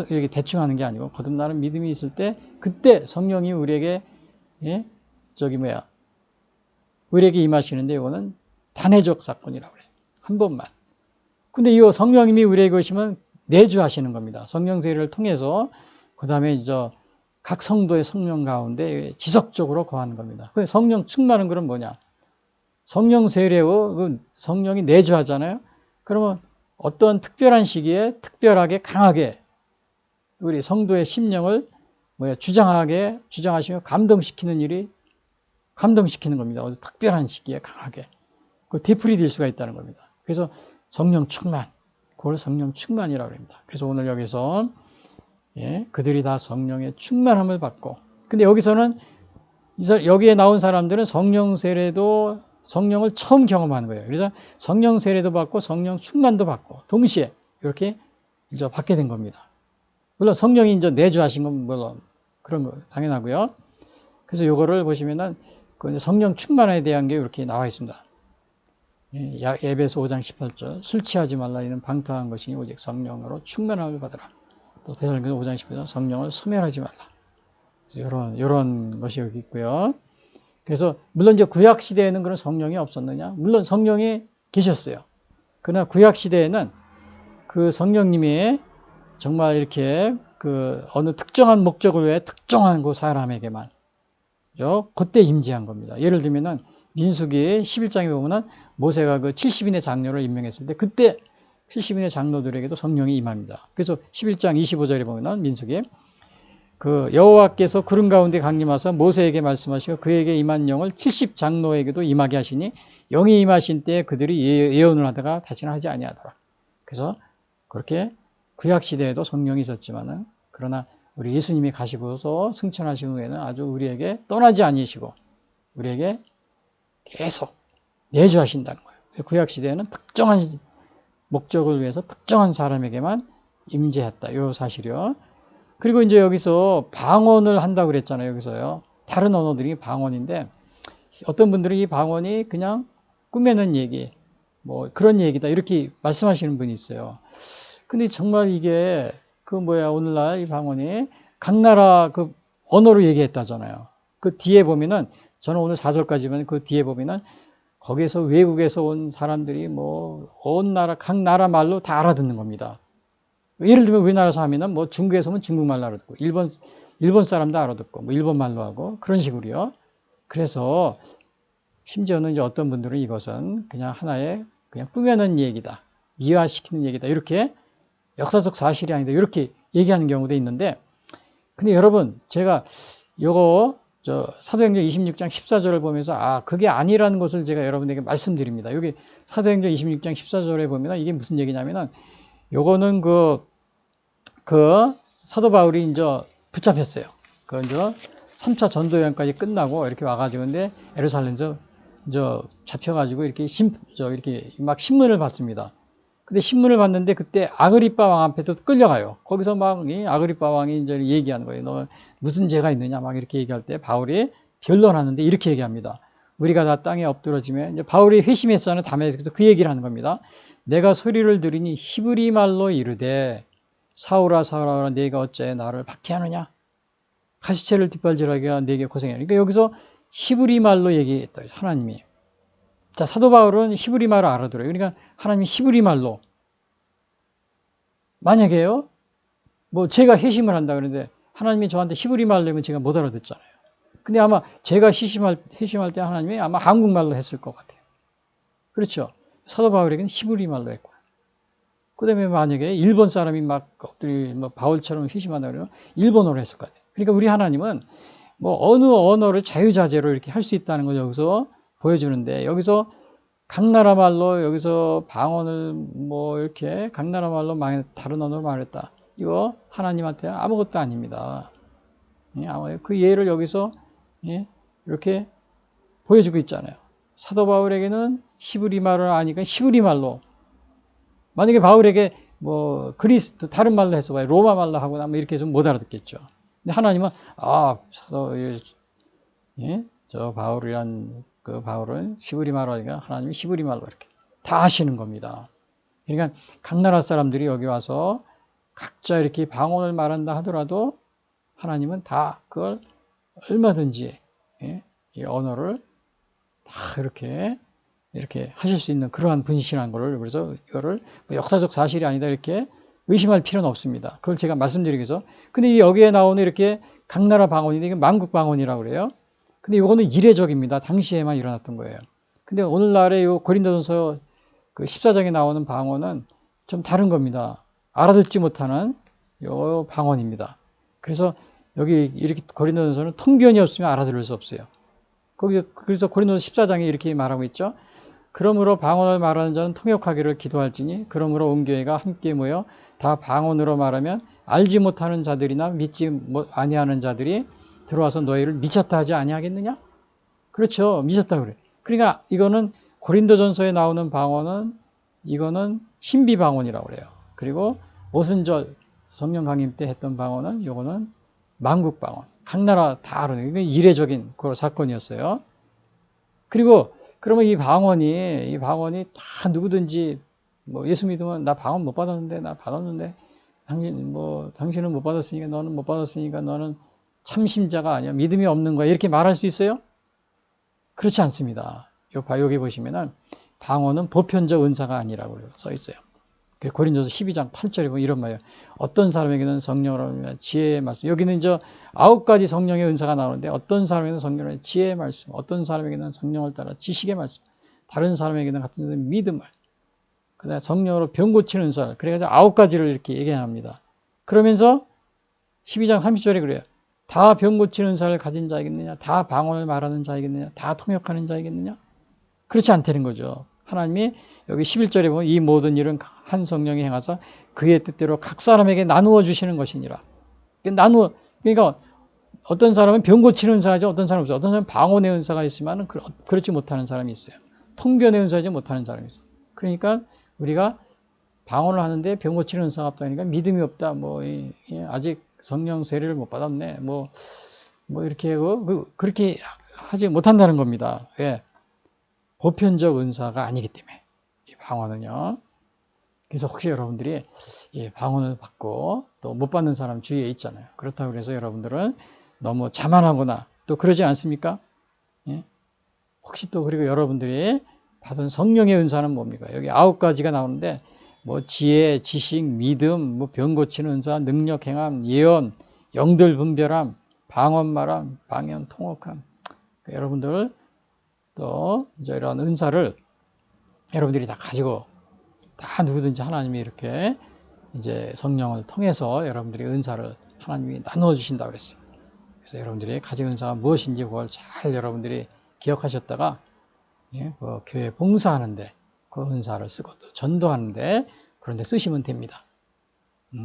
이렇게 대충 하는 게 아니고 거듭나는 믿음이 있을 때 그때 성령이 우리에게 우리에게 임하시는데 이거는 단회적 사건이라고 그래요. 한 번만. 근데 이 성령님이 우리에게 오시면 내주하시는 겁니다. 성령 세례를 통해서 그 다음에 이제 각 성도의 성령 가운데 지속적으로 거하는 겁니다. 성령 충만한 것은 뭐냐? 성령 세례로 성령이 내주하잖아요. 그러면 어떤 특별한 시기에 특별하게 강하게 우리 성도의 심령을 주장하시며 감동시키는 일이 감동시키는 겁니다. 어떤 특별한 시기에 강하게. 그 되풀이될 수가 있다는 겁니다. 그래서 성령 충만, 그걸 성령 충만이라고 합니다. 그래서 오늘 여기서 그들이 다 성령의 충만함을 받고, 근데 여기서는 여기에 나온 사람들은 성령 세례도 성령을 처음 경험하는 거예요. 그래서 성령 세례도 받고 성령 충만도 받고 동시에 이렇게 이제 받게 된 겁니다. 물론 성령이 이제 내주하신 건 물론 그런 거 당연하고요. 그래서 요거를 보시면은 성령 충만에 대한 게 이렇게 나와 있습니다. 에베소 5장 18절 술 취하지 말라 이는 방탕한 것이니 오직 성령으로 충만함을 받으라. 또 데살로니가서 5장 18절 성령을 소멸하지 말라. 이런 것이 여기 있고요. 그래서 물론 이제 구약 시대에는 그런 성령이 없었느냐? 물론 성령이 계셨어요. 그러나 구약 시대에는 그 성령님이 정말 이렇게 그 어느 특정한 목적을 위해 특정한 그 사람에게만 그때 임재한 겁니다. 예를 들면은 민수기 11장에 보면은 모세가 그 70인의 장로를 임명했을 때 그때 70인의 장로들에게도 성령이 임합니다. 그래서 11장 25절에 보면은 민수기 그 여호와께서 구름 가운데 강림하사 모세에게 말씀하시고 그에게 임한 영을 70장로에게도 임하게 하시니 영이 임하신 때에 그들이 예언을 하다가 다시는 하지 아니하더라. 그래서 그렇게 구약 시대에도 성령이 있었지만은 그러나 우리 예수님이 가시고서 승천하신 후에는 아주 우리에게 떠나지 아니시고 우리에게 계속 내주하신다는 거예요. 구약 시대에는 특정한 목적을 위해서 특정한 사람에게만 임재했다. 요 사실이요. 그리고 이제 여기서 방언을 한다고 그랬잖아요. 여기서요. 다른 언어들이 방언인데 어떤 분들은 이 방언이 그냥 꾸며낸 얘기, 뭐 그런 얘기다 이렇게 말씀하시는 분이 있어요. 근데 정말 이게 오늘날 이 방언이 각 나라 그 언어로 얘기했다잖아요. 그 뒤에 보면은 저는 오늘 4절까지만 그 뒤에 보면은 거기에서 외국에서 온 사람들이 온 나라 각 나라 말로 다 알아듣는 겁니다. 예를 들면 우리나라에서 하면은 중국에서 오면 중국말로 알아듣고 일본 사람도 알아듣고 일본 말로 하고 그런 식으로요. 그래서 심지어는 이제 어떤 분들은 이것은 그냥 하나의 그냥 꾸며낸 얘기다, 미화시키는 얘기다 이렇게 역사적 사실이 아니다 이렇게 얘기하는 경우도 있는데, 근데 여러분 제가 사도행전 26장 14절을 보면서 그게 아니라는 것을 제가 여러분에게 말씀드립니다. 여기 사도행전 26장 14절에 보면 이게 무슨 얘기냐면은 요거는 사도 바울이 이제 붙잡혔어요. 이제 3차 전도 여행까지 끝나고 이렇게 와가지고 근데 예루살렘 잡혀가지고 이렇게 막 신문을 받습니다. 근데 신문을 봤는데 그때 아그리빠 왕 앞에도 끌려가요. 거기서 막 아그리빠 왕이 이제 얘기하는 거예요. 너 무슨 죄가 있느냐 막 이렇게 얘기할 때 바울이 변론하는데 이렇게 얘기합니다. 우리가 다 땅에 엎드러지면 이제 바울이 회심했어는 다메섹에서 그 얘기를 하는 겁니다. 내가 소리를 들으니 히브리 말로 이르되 사울아 사울아 네가 어째 나를 박해하느냐? 가시채를 뒷발질하게 네게 고생해. 그러니까 여기서 히브리 말로 얘기했다. 하나님이. 자, 사도 바울은 히브리 말을 알아들어요. 그러니까 하나님이 히브리 말로. 만약에요, 제가 회심을 한다 그러는데 하나님이 저한테 히브리 말로 하면 제가 못 알아듣잖아요. 근데 아마 제가 회심할 때 하나님이 아마 한국말로 했을 것 같아요. 그렇죠? 사도 바울에게는 히브리 말로 했고. 그 다음에 만약에 일본 사람이 바울처럼 회심한다 그러면 일본어로 했을 것 같아요. 그러니까 우리 하나님은 어느 언어를 자유자재로 이렇게 할 수 있다는 걸 여기서 보여주는데, 여기서 각 나라 말로 여기서 방언을 이렇게 각 나라 말로 다른 언어로 말했다. 이거 하나님한테 아무것도 아닙니다. 그 예를 여기서 이렇게 보여주고 있잖아요. 사도 바울에게는 히브리 말을 아니까 히브리 말로. 만약에 바울에게 다른 말로 해서 로마 말로 하거나 이렇게 해서 못 알아듣겠죠. 근데 하나님은 바울은 히브리 말로 하니까 하나님이 히브리 말로 이렇게 다 하시는 겁니다. 그러니까 각 나라 사람들이 여기 와서 각자 이렇게 방언을 말한다 하더라도 하나님은 다 그걸 얼마든지 이 언어를 다 이렇게 하실 수 있는 그러한 분이시라는 거를, 그래서 이거를 뭐 역사적 사실이 아니다 이렇게 의심할 필요는 없습니다. 그걸 제가 말씀드리기 위해서. 근데 여기에 나오는 이렇게 각 나라 방언인데 이게 만국 방언이라고 그래요. 근데 이거는 이례적입니다. 당시에만 일어났던 거예요. 근데 오늘날의 요 고린도전서 그 14장에 나오는 방언은 좀 다른 겁니다. 알아듣지 못하는 요 방언입니다. 그래서 여기 이렇게 고린도전서는 통변이 없으면 알아들을 수 없어요. 그래서 고린도서 14장에 이렇게 말하고 있죠. 그러므로 방언을 말하는 자는 통역하기를 기도할지니 그러므로 온 교회가 함께 모여 다 방언으로 말하면 알지 못하는 자들이나 믿지 아니하는 자들이 들어와서 너희를 미쳤다 하지 아니하겠느냐? 그렇죠. 미쳤다 그래. 그러니까 이거는 고린도전서에 나오는 방언은 이거는 신비 방언이라고 그래요. 그리고 오순절 성령 강림 때 했던 방언은 이거는 만국 방언. 각 나라 다 하는 이게 이례적인 그런 사건이었어요. 그리고 그러면 이 방언이 다 누구든지 뭐 예수 믿으면 나 방언 못 받았는데 나 받았는데 당신은 못 받았으니까 너는 못 받았으니까 너는 참신자가 아니야. 믿음이 없는 거야. 이렇게 말할 수 있어요? 그렇지 않습니다. 여기 보시면은 방언은 보편적 은사가 아니라고 써 있어요. 고린도서 12장 8절에 보면 이런 말이에요. 어떤 사람에게는 성령으로 지혜의 말씀. 여기는 이제 9가지 성령의 은사가 나오는데 어떤 사람에게는 성령으로 지혜의 말씀, 어떤 사람에게는 성령을 따라 지식의 말씀, 다른 사람에게는 같은 믿음을, 그다음에 성령으로 병 고치는 은사를. 그래가지고 9가지를 이렇게 얘기합니다. 그러면서 12장 30절에 그래요. 다 병 고치는 은사를 가진 자이겠느냐? 다 방언을 말하는 자이겠느냐? 다 통역하는 자이겠느냐? 그렇지 않다는 거죠. 하나님이 여기 11절에 보면 이 모든 일은 한 성령이 행하사 그의 뜻대로 각 사람에게 나누어 주시는 것이니라. 그러니까 어떤 사람은 병 고치는 은사죠. 어떤 사람은 없어요. 어떤 사람은 방언의 은사가 있으면 그렇지 못하는 사람이 있어요. 통변의 은사지 못하는 사람이 있어요. 그러니까 우리가 방언을 하는데 병 고치는 은사가 없다니까 믿음이 없다. 아직 성령 세례를 못 받았네. 이렇게 그렇게 하지 못한다는 겁니다. 왜? 보편적 은사가 아니기 때문에 이 방언은요. 그래서 혹시 여러분들이 이 방언을 받고 또 못 받는 사람 주위에 있잖아요. 그렇다고 해서 여러분들은 너무 자만하거나 또 그러지 않습니까? 예? 혹시 또 그리고 여러분들이 받은 성령의 은사는 뭡니까? 여기 9가지가 나오는데 지혜, 지식, 믿음, 병 고치는 은사, 능력 행함, 예언, 영들 분별함, 방언 말함, 방언 통역함. 그러니까 여러분들 또 이제 이런 은사를 여러분들이 다 가지고 다 누구든지 하나님이 이렇게 이제 성령을 통해서 여러분들이 은사를 하나님이 나누어 주신다고 그랬어요. 그래서 여러분들이 가진 은사가 무엇인지 그걸 잘 여러분들이 기억하셨다가 교회 봉사하는데 그 은사를 쓰고 또 전도하는데 그런데 쓰시면 됩니다.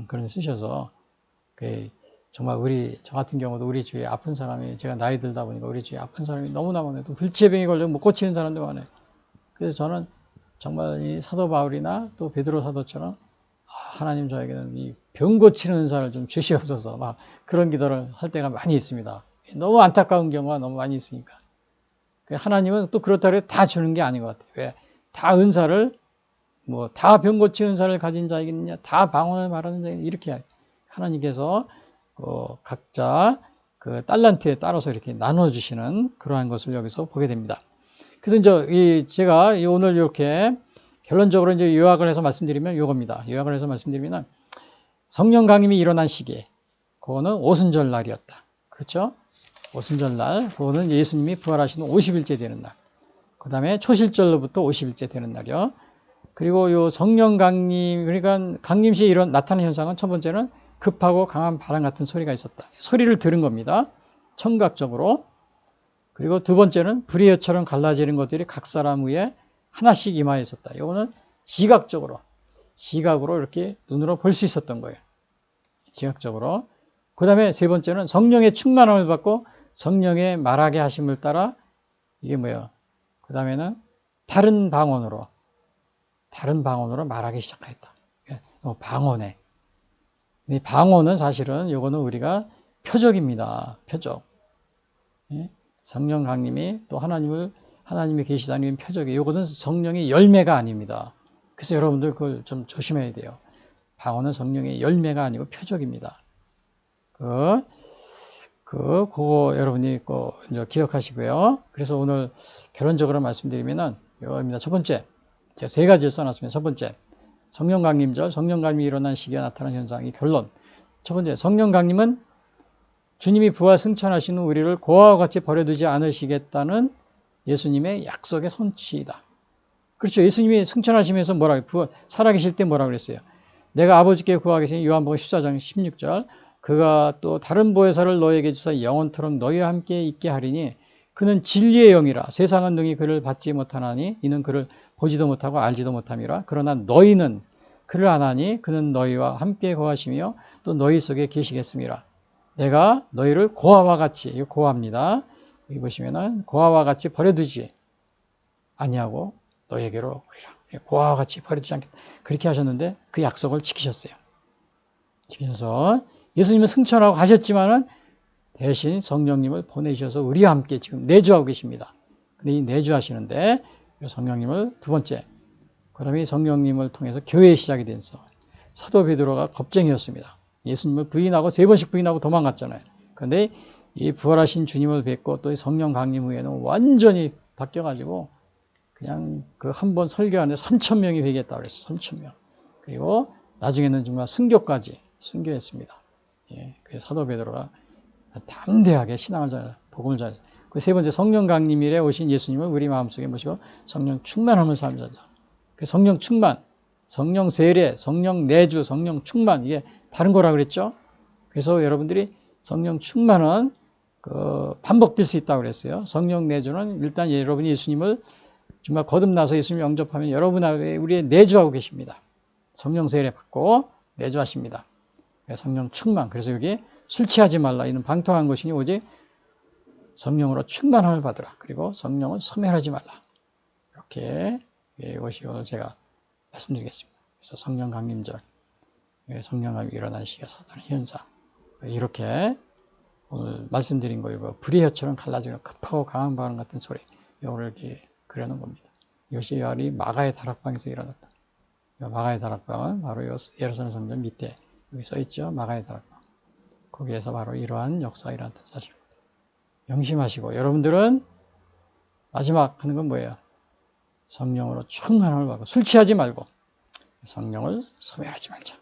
그런데 쓰셔서 정말 저 같은 경우도 우리 주위에 아픈 사람이 제가 나이 들다 보니까 우리 주위에 아픈 사람이 너무나 많아요. 또 불치병이 걸려 못 고치는 사람도 많아요. 그래서 저는 정말 이 사도 바울이나 또 베드로 사도처럼 하나님 저에게는 이 병 고치는 은사를 좀 주시옵소서 막 그런 기도를 할 때가 많이 있습니다. 너무 안타까운 경우가 너무 많이 있으니까. 하나님은 또 그렇다고 해서 다 주는 게 아닌 것 같아요. 왜? 다 은사를 다 병 고치는 은사를 가진 자이겠느냐, 다 방언을 말하는 자이겠느냐 이렇게 하나님께서 각자 그 달란트에 따라서 이렇게 나눠 주시는 그러한 것을 여기서 보게 됩니다. 그래서 이제 제가 오늘 이렇게 결론적으로 이제 요약을 해서 말씀드리면 요겁니다. 요약을 해서 말씀드리면 성령 강림이 일어난 시기, 그거는 오순절 날이었다. 그렇죠? 오순절 날, 그거는 예수님이 부활하신 50일째 되는 날. 그 다음에 초실절로부터 50일째 되는 날이요. 그리고 요 성령 강림, 그러니까 강림 시에 나타나는 현상은 첫 번째는 급하고 강한 바람 같은 소리가 있었다. 소리를 들은 겁니다. 청각적으로. 그리고 두 번째는 불의 여처럼 갈라지는 것들이 각 사람 위에 하나씩 임하여 있었다. 이거는 시각으로 이렇게 눈으로 볼 수 있었던 거예요. 시각적으로. 그 다음에 세 번째는 성령의 충만함을 받고 성령의 말하게 하심을 따라 이게 뭐예요? 그 다음에는 다른 방언으로 말하기 시작했다. 방언에. 이 방언은 사실은 이거는 우리가 표적입니다. 표적. 성령 강림이 또 하나님이 계시다는 표적이에요. 이것은 성령의 열매가 아닙니다. 그래서 여러분들 그걸 좀 조심해야 돼요. 방언은 성령의 열매가 아니고 표적입니다. 그거 여러분이 꼭 이제 기억하시고요. 그래서 오늘 결론적으로 말씀드리면은 이겁니다. 첫 번째, 제가 세 가지를 써놨습니다. 첫 번째, 성령 강림절, 성령 강림이 일어난 시기가 나타난 현상이 결론. 첫 번째, 성령 강림은 주님이 부활 승천하신 후 우리를 고아와 같이 버려두지 않으시겠다는 예수님의 약속의 선취이다. 그렇죠. 예수님이 승천하시면서 살아계실 때 뭐라 그랬어요? 내가 아버지께 구하겠으니 요한복음 14장 16절 그가 또 다른 보혜사를 너에게 주사 영원토록 너희와 함께 있게 하리니 그는 진리의 영이라 세상은 능히 그를 받지 못하나니 이는 그를 보지도 못하고 알지도 못함이라 그러나 너희는 그를 아나니 그는 너희와 함께 거하시며 또 너희 속에 계시겠습니다. 내가 너희를 고아와 같이, 이거 고아입니다. 여기 보시면은 고아와 같이 버려두지 아니하고 너에게로 오리라. 고아와 같이 버려두지 않겠다. 그렇게 하셨는데 그 약속을 지키셨어요. 지키셔서 예수님은 승천하고 가셨지만은 대신 성령님을 보내셔서 우리와 함께 지금 내주하고 계십니다. 근데 이 내주하시는데 성령님을 두 번째, 그 다음에 성령님을 통해서 교회의 시작이 돼서 사도 베드로가 겁쟁이였습니다. 예수님을 부인하고 세 번씩 부인하고 도망갔잖아요. 그런데 이 부활하신 주님을 뵙고 또 성령 강림 후에는 완전히 바뀌어가지고 그냥 그 한 번 설교하는데 3,000명이 회개했다고 그랬어요. 3,000명. 그리고 나중에는 정말 순교까지 순교했습니다. 예, 그래서 사도 베드로가 담대하게 신앙을 복음을 전했어요. 그 세 번째 성령 강림일에 오신 예수님을 우리 마음속에 모시고 성령 충만함을 살자. 그 성령 충만, 성령 세례, 성령 내주, 성령 충만 이게 다른 거라 그랬죠. 그래서 여러분들이 성령 충만은 반복될 수 있다고 그랬어요. 성령 내주는 일단 여러분이 예수님을 정말 거듭나서 예수님 영접하면 여러분에게 우리의 내주하고 계십니다. 성령 세례 받고 내주하십니다. 성령 충만. 그래서 여기 술 취하지 말라. 이는 방탕한 것이니 오직 성령으로 충만함을 받으라. 그리고 성령을 소멸하지 말라. 이렇게 이것이 오늘 제가 말씀드리겠습니다. 그래서 성령 강림절, 성령 강림이 일어난 시기가 나타나는 현상. 이렇게 오늘 말씀드린 거이고 불의 혀처럼 갈라지는 급하고 강한 바람 같은 소리. 이걸 이렇게 그려놓은 겁니다. 이것이 여리 마가의 다락방에서 일어났다. 마가의 다락방은 바로 예루살렘 성전 밑에 여기 써있죠. 마가의 다락방. 거기에서 바로 이러한 역사가 일어났다는 사실입니다. 명심하시고 여러분들은 마지막 하는 건 뭐예요? 성령으로 충만함을 받고 술 취하지 말고 성령을 소멸하지 말자.